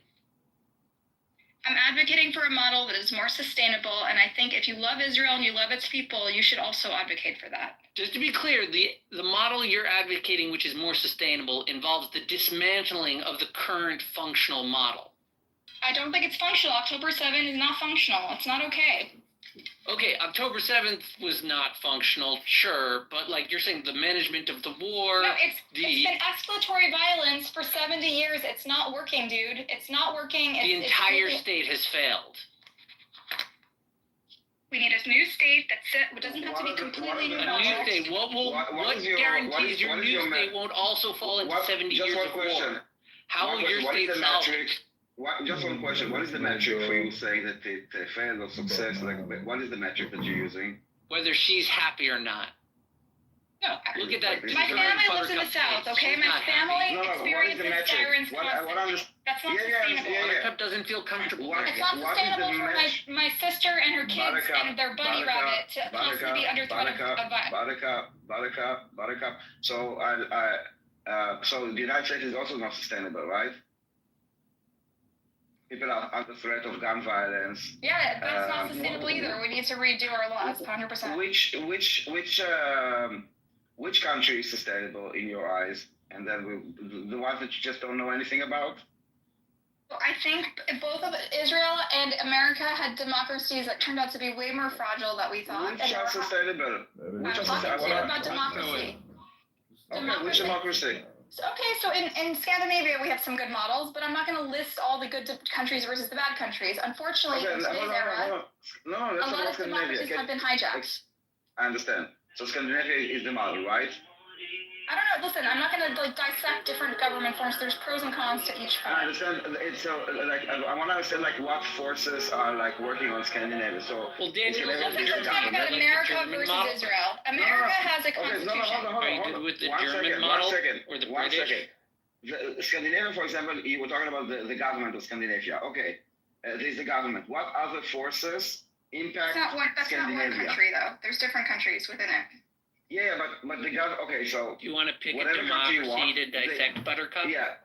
I'm advocating for a model that is more sustainable, and I think if you love Israel and you love its people, you should also advocate for that. Just to be clear, the model you're advocating, which is more sustainable, involves the dismantling of the current functional model. I don't think it's functional. October 7th is not functional. It's not okay. Okay, October 7th was not functional, sure, but like you're saying, the management of the war. No, it's been escalatory violence for 70 years. It's not working, dude. It's not working. The entire state has failed. We need a new state that doesn't have to be completely new. A new state. What guarantees your new state won't also fall into 70 years of war? How will your state solve it? Just one question. What is the metric for you saying that they failed or success? Like, what is the metric that you're using? Whether she's happy or not. No, look at that. My family lives in the South, okay? My family experiences sirens constantly. That's not sustainable. Buttercup doesn't feel comfortable. It's not sustainable for my sister and her kids and their bunny rabbit to constantly be under threat of violence. Buttercup. So, so the United States is also not sustainable, right? People are under threat of gun violence. Yeah, that's not sustainable either. We need to redo our laws, 100%. Which country is sustainable in your eyes? And then the ones that you just don't know anything about? Well, I think both of Israel and America had democracies that turned out to be way more fragile than we thought. Which are sustainable? I'm talking about democracy. Okay, which democracy? Okay, so in Scandinavia we have some good models, but I'm not going to list all the good countries versus the bad countries. Unfortunately, in today's era, a lot of democracies have been hijacked. I understand. So Scandinavia is the model, right? I don't know. Listen, I'm not going to dissect different government forms. There's pros and cons to each form. I understand. It's so I want to understand what forces are working on Scandinavia. So Daniel, let's talk about America versus Israel. America has a constitution. Are you good with the German model or the British? Scandinavia, for example, you were talking about the government of Scandinavia. Okay, there's the government. What other forces impact Scandinavia? That's not one country, though. There's different countries within it. Yeah, but the government. Okay, so you want to pick a democracy to dissect Buttercup? Yeah,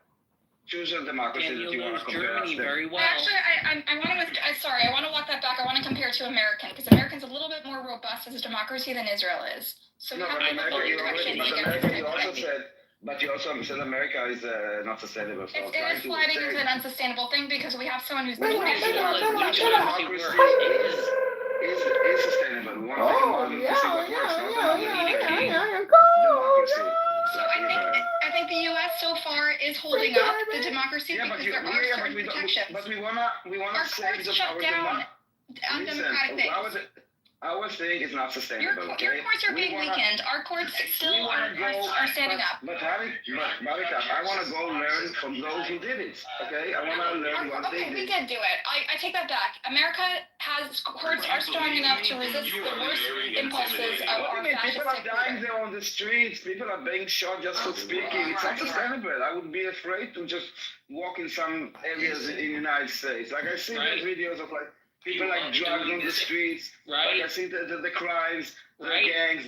choose a democracy that you want to compare. Germany very well. Actually, I want to walk that back. I want to compare it to American because American's a little bit more robust as a democracy than Israel is. So we have to look in direction But you also said America is not sustainable. So it is sliding into an unsustainable thing because we have someone who's is sustainable. We want to see what works. So I think the U.S. so far is holding up the democracy because there are certain protections. But we wanna save the shut down undemocratic things. Our thing is not sustainable. Your courts are being weakened. Our courts still are standing up. But Marika, I want to go learn from those who did it. Okay, I want to learn what they did. We did do it. I take that back. America has courts are strong enough to resist the worst impulses of our fascist. People are dying there on the streets. People are being shot just for speaking. It's not sustainable. I would be afraid to just walk in some areas in the United States. Like I see those videos of people drugged on the streets. Right. Like I see the crimes, the gangs.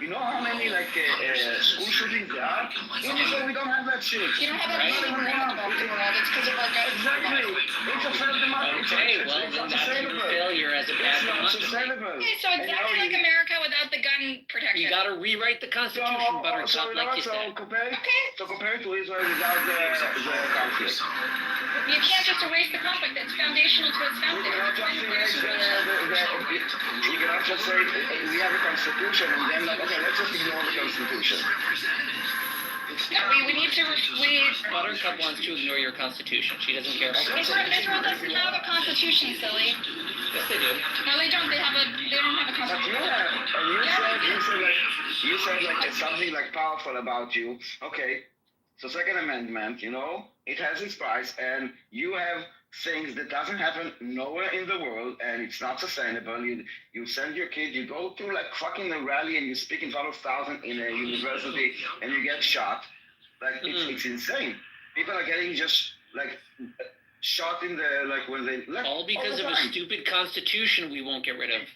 You know how many school shootings there are? In Israel, we don't have that shit. You don't have that shit in the world. It's because of exactly. It's a failed democracy. Okay, well then that's your failure as a bad democracy. Okay, so exactly like America without the gun protection. You got to rewrite the Constitution, Buttercup, like you said. Compare to Israel without the conflict. You can't just erase the conflict. It's foundational to its founding. You cannot just say we have a constitution and then okay, let's just ignore the constitution. No, we need to. Buttercup wants to ignore your constitution. She doesn't care. Israel doesn't have a constitution, silly. Yes, they do. No, they don't. They don't have a constitution. You said something powerful about you. Okay. So Second Amendment, it has its price, and you have things that doesn't happen nowhere in the world, and it's not sustainable. You send your kid, you go to fucking a rally, and you speak in front of thousands in a university, and you get shot. It's insane. People are getting just shot in the when they all because of a stupid constitution we won't get rid of.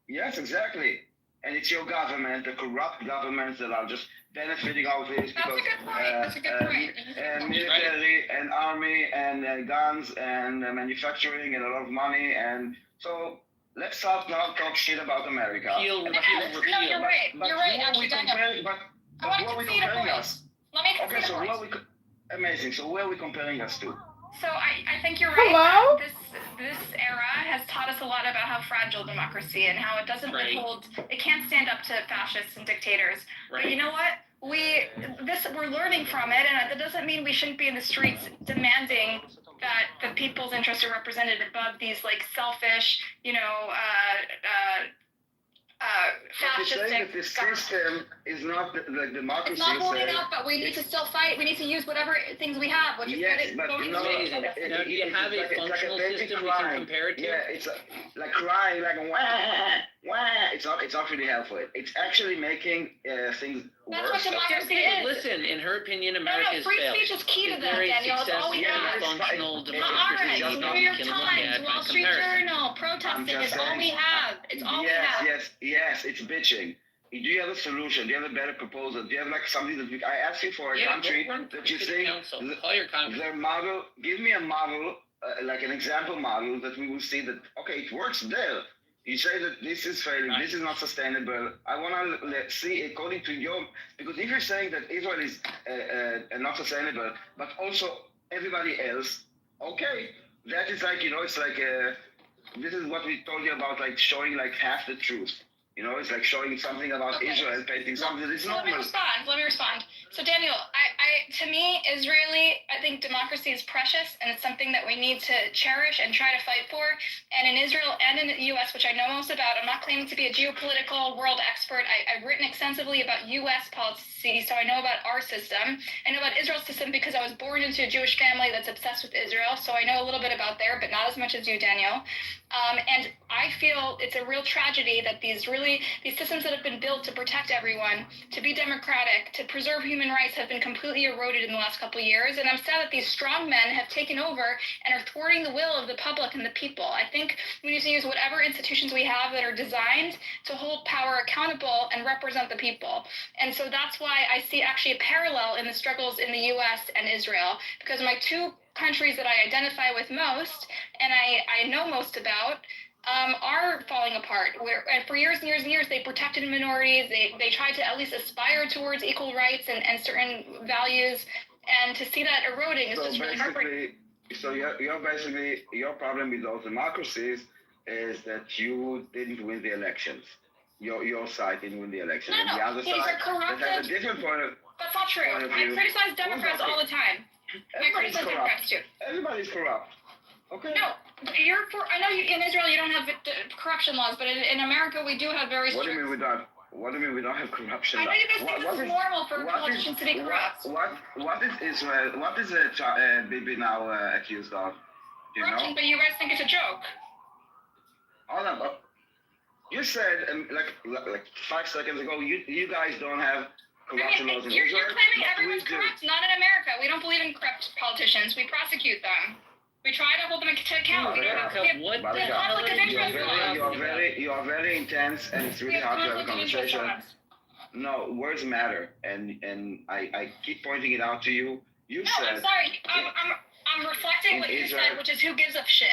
Yes, exactly. and it's your government, the corrupt governments that are just benefiting out of this because That's a good point. and military and army and guns and manufacturing and a lot of money, and so let's stop now talk shit about America. No, you're right. But You're right. who are we Actually, Daniel. comparing? But I want who to are we concede a comparing point. us? Let me Okay, concede a so point. who are we? Amazing. So where are we comparing us to? So I think you're right. Hello? This era has taught us a lot about how fragile democracy and how it doesn't withhold. It can't stand up to fascists and dictators. Right. But you know what? We're learning from it, and that doesn't mean we shouldn't be in the streets demanding that the people's interests are represented above these like selfish, But you're saying that fascistic the governments. system is not the democracy. It's not holding is, up, but we need to still fight. We need to use whatever things we have, which is yes, good but at you know, Amazing. Now, do you have a functional system we can compare it to? Yeah, it's like crying, like wah, wah. It's not really helpful. It's actually making things That's worse. what democracy is. Listen, in her opinion, America has free failed. speech is key to It's that, very Daniel. It's all we successful, have. functional The democracy Orange, that New we York can look Times, at Wall by Street comparison. Journal, protesting is all we have. It's all we have. Yes, it's bitching. Do you have a solution? Do you have a better proposal? Do you have like something that I ask you for a country that you think Call your Congress. their model? Give me a model, like an example model that we will see that okay, it works there. You say that this is failing, this is not sustainable. I want to see according to your, because if you're saying that Israel is not sustainable, but also everybody else, okay, that is like it's like this is what we told you about, like showing like half the truth. It's like showing something about Israel, painting something that is normal. Let me respond. So, Daniel, to me, I think democracy is precious, and it's something that we need to cherish and try to fight for. And in Israel and in the U.S., which I know most about, I'm not claiming to be a geopolitical world expert. I've written extensively about U.S. policy, so I know about our system. I know about Israel's system because I was born into a Jewish family that's obsessed with Israel, so I know a little bit about there, but not as much as you, Daniel. And I feel it's a real tragedy that these systems that have been built to protect everyone, to be democratic, to preserve human rights have been completely eroded in the last couple of years. And I'm sad that these strong men have taken over and are thwarting the will of the public and the people. I think we need to use whatever institutions we have that are designed to hold power accountable and represent the people. And so that's why I see actually a parallel in the struggles in the U.S. and Israel, because my two countries that I identify with most and I know most about are falling apart. And for years and years and years, they protected minorities. They tried to at least aspire towards equal rights and certain values. And to see that eroding is just really heartbreaking. So you're basically, your problem with those democracies is that you didn't win the elections. Your side didn't win the elections. No, and the other these side are corrupted. that has a different point of That's not true. I criticize Democrats all the time. I criticize Democrats too. Everybody's corrupt. Okay. No, I know in Israel you don't have corruption laws, but in America we do have very strict. What do you mean we don't? What do you mean we don't have corruption laws? I know you guys think this is normal for politicians to be corrupt. What is Israel? What is Bibi now accused of? Do you corruption, know? but you guys think it's a joke. Hold on. You said like 5 seconds ago, you guys don't have corruption laws in Israel. You're claiming everyone's corrupt. Not in America. We don't believe in corrupt politicians. We prosecute them. We try to hold them to account. We have conflict of interest laws. You are very intense, and it's really hard to have a conversation. No, words matter, and I keep pointing it out to you. You said. I'm sorry. I'm reflecting what you said, which is who gives a shit.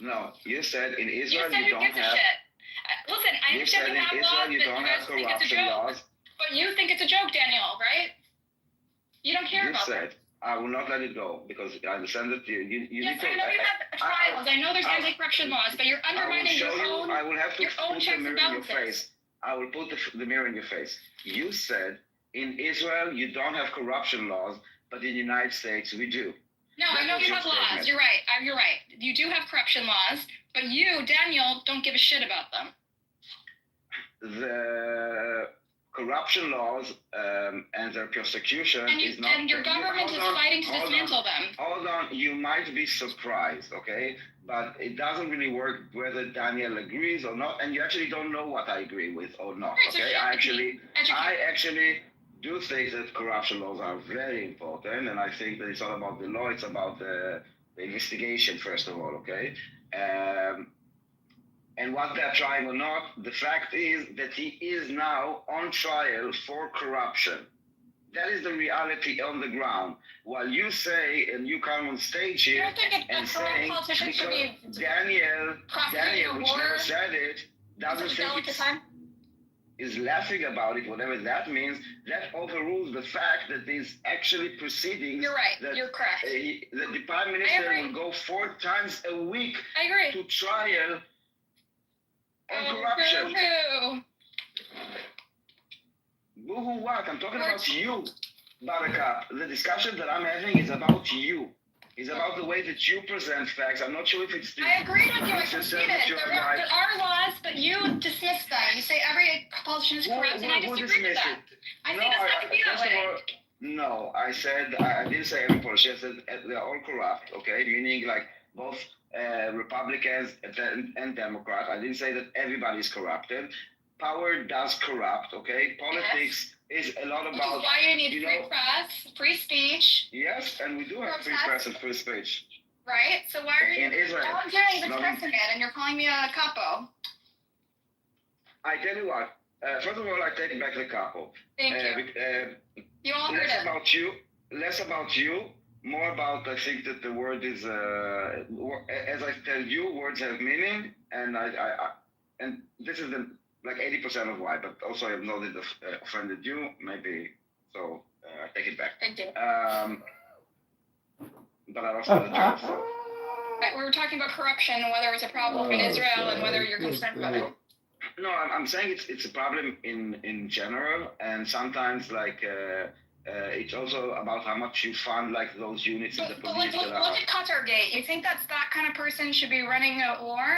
No, you said in Israel you don't have. Listen, I understand you have laws, but you guys think it's a joke. But you think it's a joke, Daniel, right? You don't care about that. I will not let it go because I understand that you yes, I know you have trials. I know there's anti-corruption laws, but you're undermining your own. I will have to put the mirror in your face. I will put the mirror in your face. You said in Israel you don't have corruption laws, but in the United States we do. No, I know you have laws. You're right. You're right. You do have corruption laws, but you, Daniel, don't give a shit about them. The corruption laws and their persecution is not. And your government is fighting to dismantle them. Hold on, you might be surprised, okay? But it doesn't really work whether Daniel agrees or not, and you actually don't know what I agree with or not, okay? I actually do think that corruption laws are very important, and I think that it's all about the law, it's about the investigation, first of all, okay? And what they're trying or not, the fact is that he is now on trial for corruption. That is the reality on the ground. While you say, and you come on stage here and saying, because Daniel, which never said it, doesn't think is laughing about it, whatever that means, that overrules the fact that these actually proceedings. You're right. You're correct. That the Prime Minister will go 4 times a week to trial on corruption. Boo-hoo what? I'm talking about you, Buttercup. The discussion that I'm having is about you. It's about the way that you present facts. I'm not sure if it's... I agree with you. I concede it. There are laws, but you dismiss them. You say every politician is corrupt, and I disagree with that. I think it's not to be that way. No, I didn't say every politician. I said they're all corrupt, okay? Meaning like both Republicans and Democrats. I didn't say that everybody is corrupted. Power does corrupt, okay? Politics is a lot about... Which is why you need free press, free speech. Yes, and we do have free press and free speech. Right? So why are you... In Israel. All I'm hearing is expressing it, and you're calling me a capo. I tell you what, first of all, I take back the capo. Thank you. You all heard it. Less about you, more about, I think that the word is... as I tell you, words have meaning, and and this is the... like 80% of why, but also I know that offended you, maybe, so I take it back. Thank you. But I lost the job, so. Right, we were talking about corruption and whether it's a problem in Israel and whether you're concerned about it. No, I'm saying it's a problem in general, and sometimes like it's also about how much you fund like those units in the police. Look at Qatargate. You think that kind of person should be running a war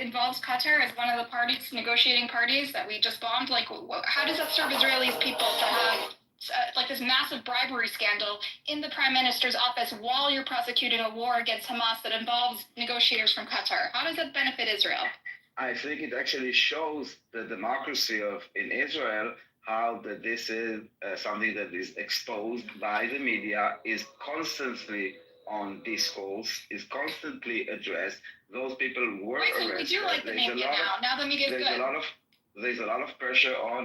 involves Qatar as one of the parties, negotiating parties that we just bombed? Like, how does that serve Israeli people to have like this massive bribery scandal in the prime minister's office while you're prosecuting a war against Hamas that involves negotiators from Qatar? How does that benefit Israel? I think it actually shows the democracy in Israel, how that this is something that is exposed by the media, is constantly on discourse, is constantly addressed. Those people were arrested. We do like the media now the media is good. There's a lot of pressure on,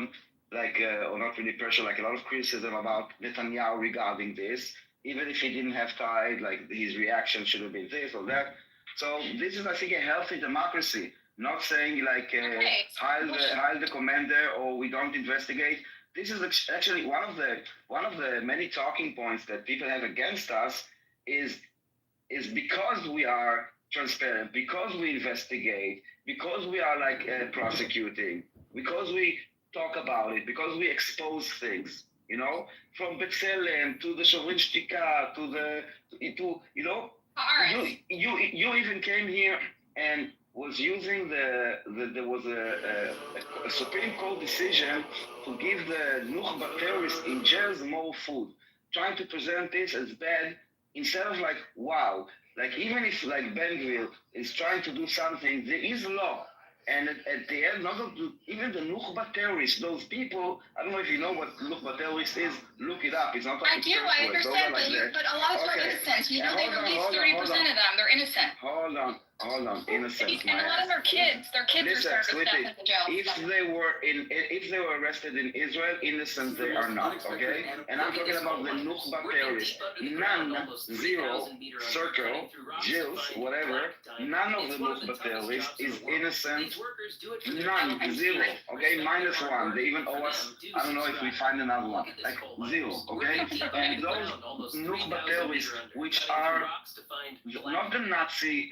like, or not really pressure, like a lot of criticism about Netanyahu regarding this. Even if he didn't have tried, like his reaction should have been this or that. So this is, I think, a healthy democracy. Not saying like hire the commander or we don't investigate. This is actually one of the many talking points that people have against us is because we are transparent, because we investigate, because we are like prosecuting, because we talk about it, because we expose things. You know, from B'Tselem to the Shovrin Shtika to you know, you even came here and was using there was a Supreme Court decision to give the Nukhba terrorists in jails more food, trying to present this as bad instead of like, wow, like even if like Ben-Gvir is trying to do something, there is law. And at the end, even the Nukhba terrorists, those people, I don't know if you know what Nukhba terrorist is, look it up. It's not like I do, I understand, but a lot of them are innocent. You know, they released 30% of them. They're innocent. Hold on, innocent. And a lot of them are kids. Their kids are serving stuff in the jail. If they were arrested in Israel, innocent they are not, okay? And I'm talking about the Nukhba terrorists. None, zero, circle, Jills, whatever, none of the Nukhba terrorists is innocent. None, zero, okay? -1. They even owe us, I don't know if we find another one, like 0, okay? And those Nukhba terrorists, which are not the Nazi,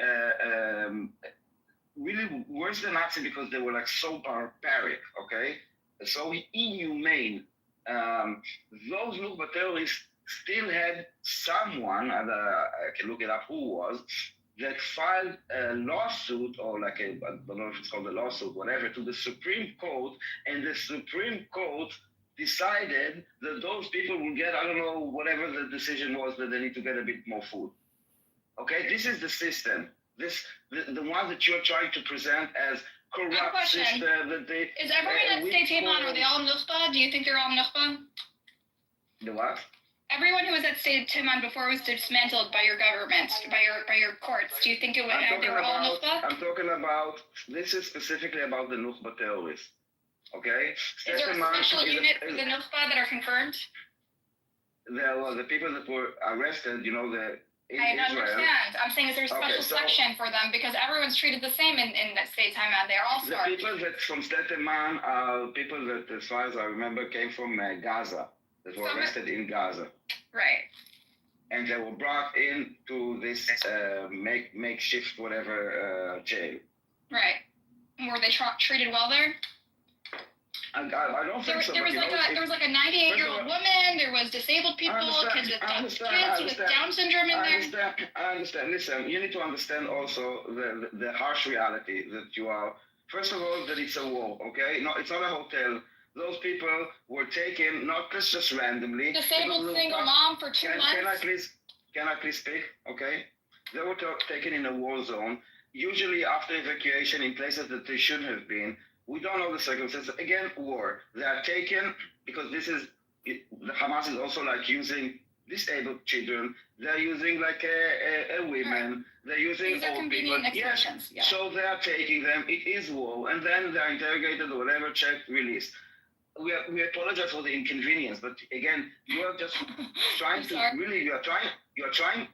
really worse than Nazi because they were like so barbaric, okay? So inhumane. Those Nukhba terrorists still had someone, and I can look it up who was, that filed a lawsuit, or like I don't know if it's called a lawsuit, whatever, to the Supreme Court, and the Supreme Court decided that those people will get, I don't know, whatever the decision was, that they need to get a bit more food. Okay, this is the system. The one that you're trying to present as corrupt system. Is everyone at State Haman, are they all Nukhba? Do you think they're all Nukhba? The what? everyone who was at State Timon before was dismantled by your government, by your courts. Do you think they were all Nukhba? I'm talking about, this is specifically about the Nukhba terrorists. Okay? Is there a special unit for the Nukhba that are confirmed? There were the people that were arrested, in I understand. I'm saying, is there a special section for them? Because everyone's treated the same in that State Timon. They're all the people that from State Timon are people that, as far as I remember, came from Gaza, that were arrested in Gaza. Right. And they were brought in to this makeshift whatever jail. Right. Were they treated well there? I don't think so. There was like a 98-year-old woman. There was disabled people, kids with Down syndrome in there. I understand. Listen, you need to understand also the harsh reality that you are. First of all, that it's a war. Okay, no, it's not a hotel. Those people were taken not just randomly. Disabled single mom for 2 months. Can I please speak? Okay, they were taken in a war zone. Usually after evacuation in places that they shouldn't have been. We don't know the circumstances. Again, war. They are taken because the Hamas is also like using disabled children. They're using like women. They're using old people. Yes. Yeah. So they are taking them. It is war, and then they are interrogated or whatever, checked, released. We apologize for the inconvenience, but again, you are just trying to really. You are trying.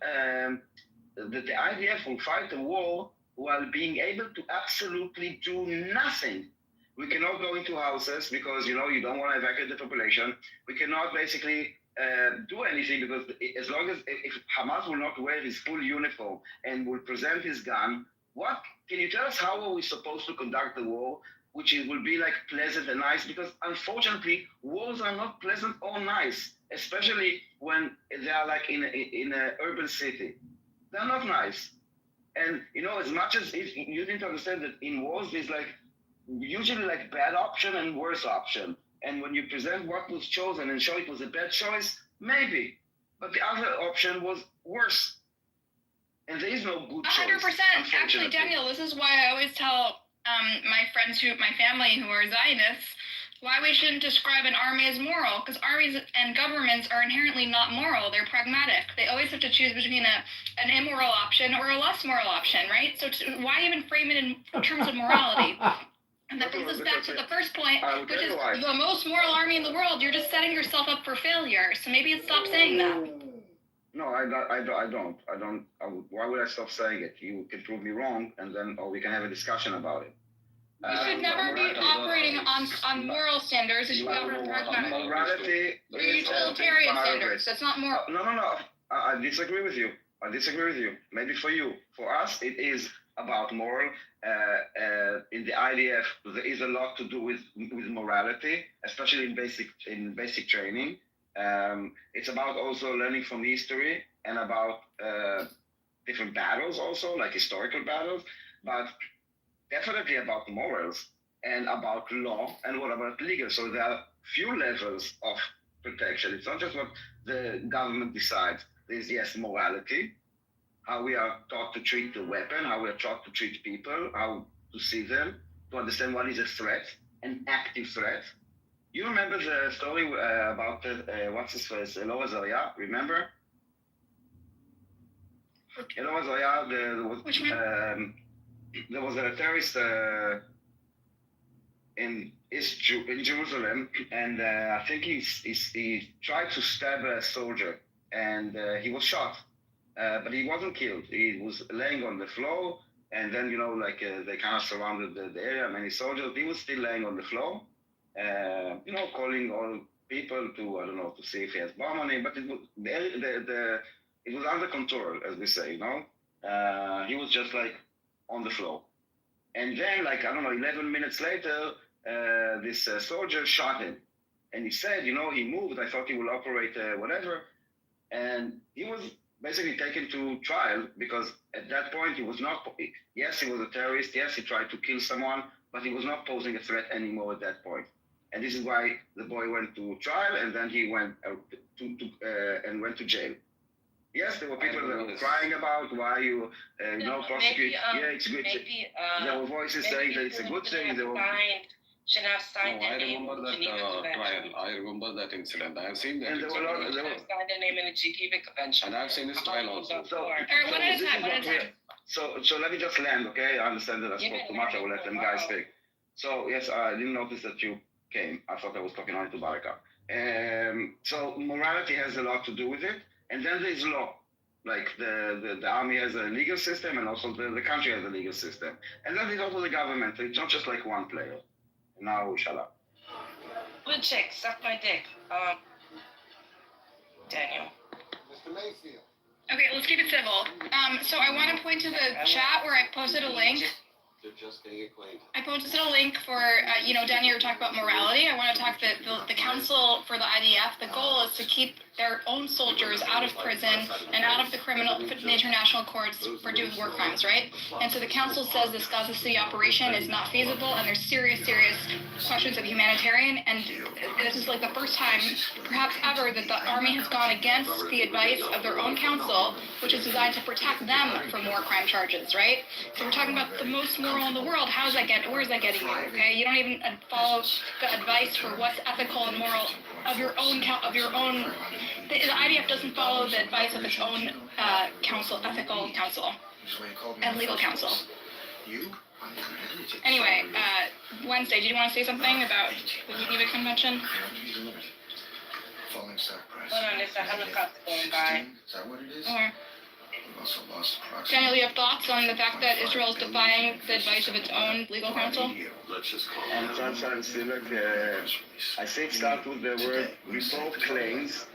The IDF will fight the war while being able to absolutely do nothing. We cannot go into houses because, you don't want to evacuate the population. We cannot basically do anything because as long as if Hamas will not wear his full uniform and will present his gun, what can you tell us how are we supposed to conduct the war, which will be like pleasant and nice? Because unfortunately, wars are not pleasant or nice, especially when they are like in an urban city. They're not nice. And, as much as if you need to understand that in wars, there's like usually like bad option and worse option. And when you present what was chosen and show it was a bad choice, maybe. But the other option was worse. And there is no good choice. 100%. Actually, Daniel, this is why I always tell my friends, my family who are Zionists, why we shouldn't describe an army as moral, because armies and governments are inherently not moral. They're pragmatic. They always have to choose between an immoral option or a less moral option, right? So why even frame it in terms of morality? And that brings us back to the first point, which is the most moral army in the world. You're just setting yourself up for failure. So maybe it's stop saying that. No, I don't. Why would I stop saying it? You can prove me wrong, or we can have a discussion about it. You should never be operating on moral standards. You should be operating pragmatic. Morality or utilitarian standards. That's not moral. No. I disagree with you. Maybe for you. For us, it is about moral. In the IDF, there is a lot to do with morality, especially in basic training. It's about also learning from history and about different battles, also like historical battles, but definitely about morals and about law and what about legal. So there are few levels of protection. It's not just what the government decides. There's morality, how we are taught to treat the weapon, how we are taught to treat people, how to see them, to understand what is a threat, an active threat. You remember the story about what's his face, Elor Azaria? Remember? Elor Azaria, there was a terrorist in Jerusalem, and I think he tried to stab a soldier, and he was shot. But he wasn't killed. He was laying on the floor, and then, they kind of surrounded the area, many soldiers. He was still laying on the floor, calling all people to, to see if he has bomb on him. But it was under control, as we say, He was just on the floor. And then, 11 minutes later, this soldier shot him. And he said, he moved. I thought he would operate whatever. And he was basically taken to trial because at that point he was not, yes, he was a terrorist, yes, he tried to kill someone, but he was not posing a threat anymore at that point. And this is why the boy went to trial and then he went went to jail. Yes, there were people that were crying about why you prosecute. Maybe, it's good. There were voices saying that it's a good thing. should have signed No, I their name in remember the that Geneva Convention. trial. I remember that incident. I have seen that And there were incident. a lot- Should have signed their name in the Geneva Convention. And I've seen his trial also. So, All right, one at a time, one at a time. so let me just land, okay? I understand that I spoke too much. I will let them guys speak. So yes, I didn't notice that you came. I thought I was talking only to Baraka. So morality has a lot to do with it, and then there's law. Like the army has a legal system, and also the country has a legal system, and then there's also the government. It's not just like one player. Now, shut up. Good chick, suck my dick. Daniel. Mr. Mayfield. Okay, let's keep it civil. So I want to point to the chat where I posted a link. They're just getting acquainted. I posted a link for, Danny, you were talking about morality. I want to talk that the council for the IDF, the goal is to keep their own soldiers out of prison and out of the international courts for doing war crimes, right? And so the council says this Gaza City operation is not feasible, and there's serious questions of humanitarian, and this is like the first time, perhaps ever, that the army has gone against the advice of their own council, which is designed to protect them from war crime charges, right? So we're talking about the most moral in the world. Where is that getting you, okay? You don't even follow the advice for what's ethical and moral of your own. The IDF doesn't follow the advice of its own ethical council, and legal council. Anyway, Wednesday, did you want to say something about the Geneva Convention? Hold on, there's a helicopter going by. Is that what it is? Or, We've also lost Daniel, you have thoughts on the fact that Israel is defying the advice of its own legal counsel? Let's just call On transparency, look, I think start with the word report claims.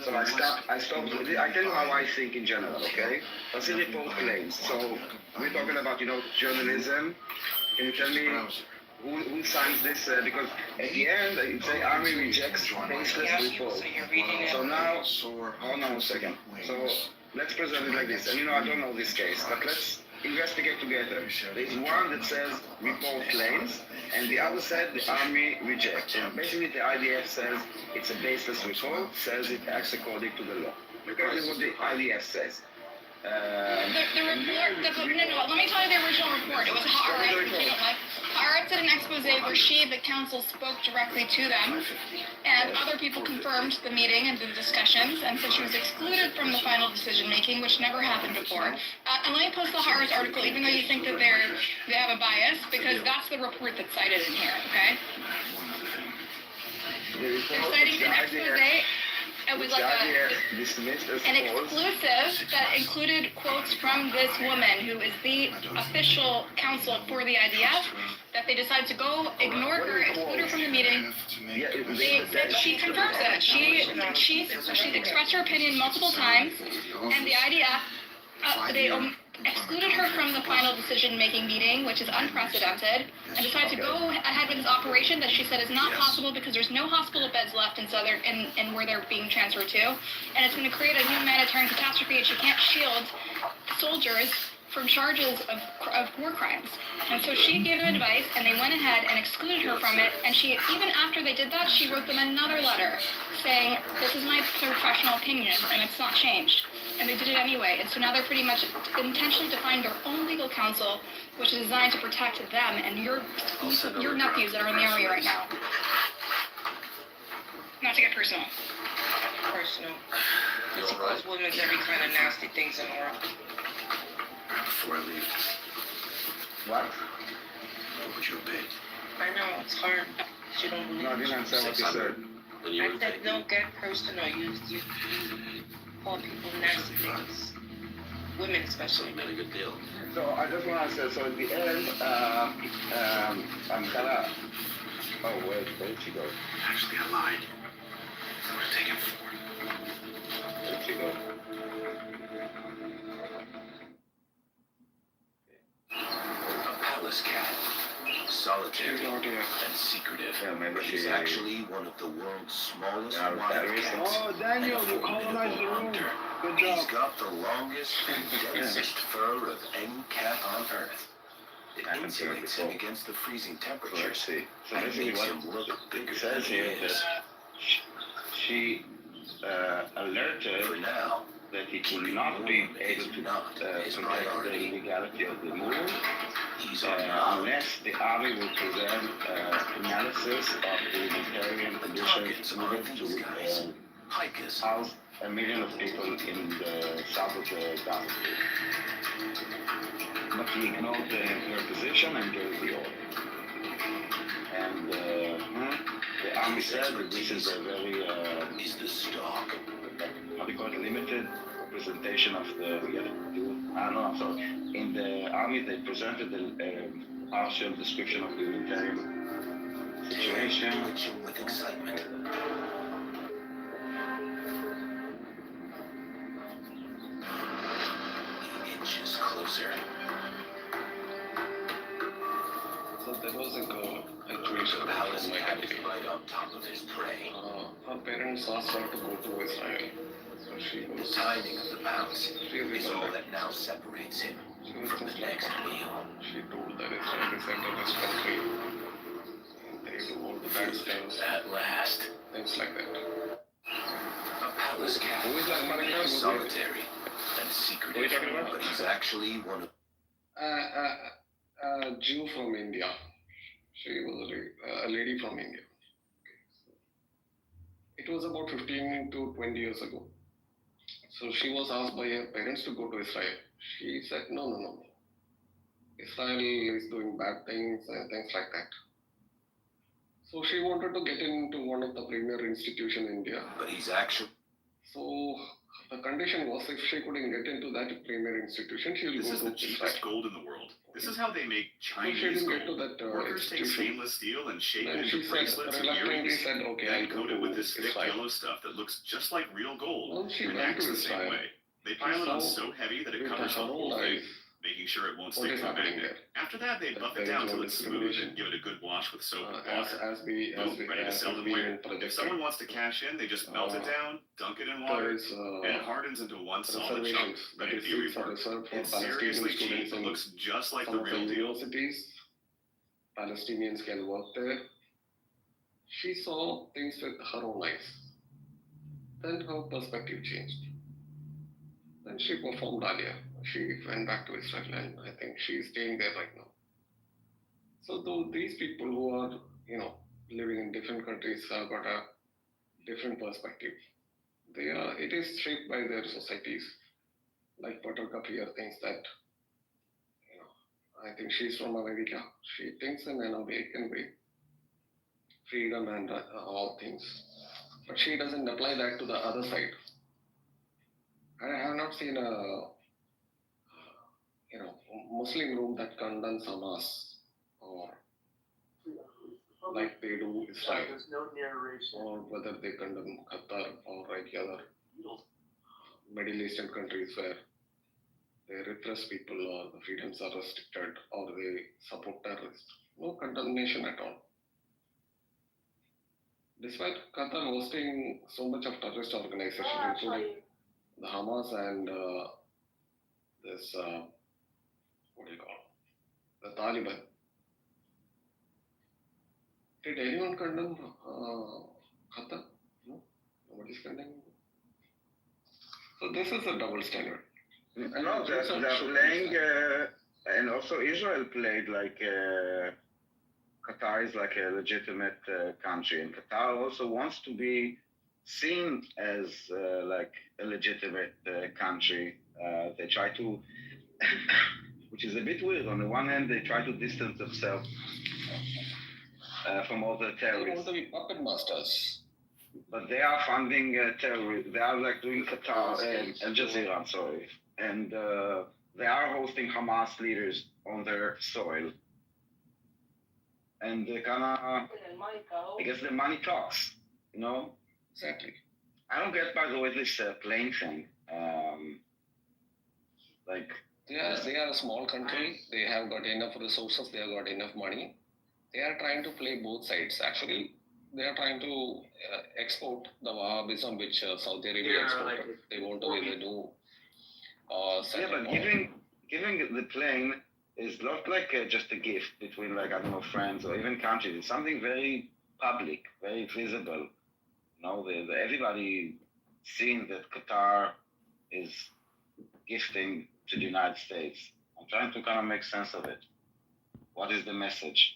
So I stopped, I tell you how I think in general, okay? I say report claims. So we're talking about, journalism. Can you tell me who signs this? Because at the end, it say army rejects baseless report. So now, hold on a second. So let's present it like this. And I don't know this case, but let's investigate together. There's one that says report claims, and the other said the army rejects. And basically the IDF says it's a baseless report, says it acts according to the law. Because this is what the IDF says. The report, let me tell you the original report. It was Haaretz did an expose where the council spoke directly to them, and other people confirmed the meeting and the discussions, and so she was excluded from the final decision making, which never happened before. And let me post the Haaretz article, even though you think that they have a bias, because that's the report that's cited in here, okay? They're citing an expose. It was like an exclusive that included quotes from this woman who is the official counsel for the IDF, that they decided to go ignore her, exclude her from the meeting. She confirms it. She expressed her opinion multiple times, and the IDF, they excluded her from the final decision-making meeting, which is unprecedented, and decided to go ahead with this operation that she said is not possible because there's no hospital beds left in where they're being transferred to, and it's going to create a humanitarian catastrophe, and she can't shield soldiers from charges of war crimes. And so she gave them advice, and they went ahead and excluded her from it, and she, even after they did that, she wrote them another letter saying, this is my professional opinion, and it's not changed. And they did it anyway, and so now they're pretty much intentionally defying their own legal counsel, which is designed to protect them and your nephews that are in the army right now. Not to get personal. Personal. She calls women every kind of nasty things in the world. Before I leave, What? what would you have paid? I know, it's hard. You don't believe No, I didn't understand what you said. I said don't get personal. You call people nasty things. Women especially. Made a good deal. So I just want to say, so at the end, I'm kind of, oh wait, where did she go? Actually, I lied. I would have taken 4. Where did she go? A palace cat. Solitary and secretive. Yeah, maybe She's she actually one of the world's smallest Yeah, wild batteries. cats. Oh, Daniel, and a you colonized the room. hunter. Good He's job. got the longest and densest fur of any cat on Earth. It Haven't seen it insulates him before. against the freezing So let's temperatures see. So and basically makes him what look bigger it than says he here is. that she alerted For now, that it will not be able to not his protect the priority. legality of the move, unless the army will present analysis of the humanitarian conditions needed to house 1 million of people in the south of the Gaza Strip. But he ignored her position and gave the order. And the army said that this is a very how do you call it, limited representation of the in the army they presented a partial description of the humanitarian situation. With excitement. Inches closer. So there was a girl, a Jewish girl from my country. Right on top of his prey. Her parents asked her to go to Israel. So she The was. timing of the bounce is all that now separates him from the next meal. She told that Israel is a terrorist country. And they do all the bad things. At last, Things like that. a palace cat. Who is that American? He's solitary and secretive, talking about? but he's actually one of A Jew from India. She was a lady from India. Okay, so it was about 15 to 20 years ago. So she was asked by her parents to go to Israel. She said, no. Israel is doing bad things and things like that. So she wanted to get into one of the premier institutions in India. but he's actually. So the condition was if she couldn't get into that premier institution, she will This go is to the cheapest Israel. gold in the world. This is how they make So she Chinese didn't get to gold. that Workers take institution. stainless steel and shape Then it she into said, bracelets and reluctantly earrings, said, okay, then I'll go coat it with to this thick Israel. yellow stuff that looks just like real gold Well, she and went acts to the same Israel. way. They pile it on saw so heavy that it with covers the her whole own thing, eyes making sure it won't what stick is to a happening magnet. there. After that, they buff There it is down no till it's smooth discrimination. and give it a good wash with soap and As water. we Boom, ready to sell them later. If someone wants to cash in, they just melt it down, dunk it in there water, is and it hardens into one solid chunk, reservations that ready is to be seats are reworked. reserved for It's Palestinian seriously cheap, students but in looks just like some the of the real deal. universities. Palestinians can work there. She saw things with her own eyes. Then her perspective changed. Then she performed Alia. She went back to Israel and I think she's staying there right now. So though these people who are, living in different countries have got a different perspective. It is shaped by their societies. Like Buttercup here thinks that, I think she's from America. She thinks in an American way, freedom and all things. But she doesn't apply that to the other side. I have not seen a Muslim room that condemns Hamas or like they do Israel. There's no narration. Or whether they condemn Qatar or any other Middle Eastern countries where they repress people or the freedoms are restricted or they support terrorists. No condemnation at all. Despite Qatar hosting so much of terrorist organizations, including the Hamas and this, what do you call it? The Taliban. Did anyone condemn Qatar? No, nobody's condemning. So this is a double standard. No, they're playing, and also Israel played like Qatar is like a legitimate country, and Qatar also wants to be seen as like a legitimate country. They try to, which is a bit weird. On the one hand, they try to distance themselves from all the They want terrorists. to be puppet masters. But they are funding terrorists. They are like doing Qatar, Al Jazeera, I'm sorry. And they are hosting Hamas leaders on their soil. And they I guess the money talks, Exactly. I don't get, by the way, this plane thing. They are a small country. They have got enough resources. They have got enough money. They are trying to play both sides. Actually, they are trying to export the Wahhabism which Saudi Arabia exported. They want to be the new yeah, but giving the plane is not like just a gift between, like, I don't know, friends or even countries. It's something very public, very visible. Everybody seeing that Qatar is gifting to the United States. I'm trying to kind of make sense of it. What is the message?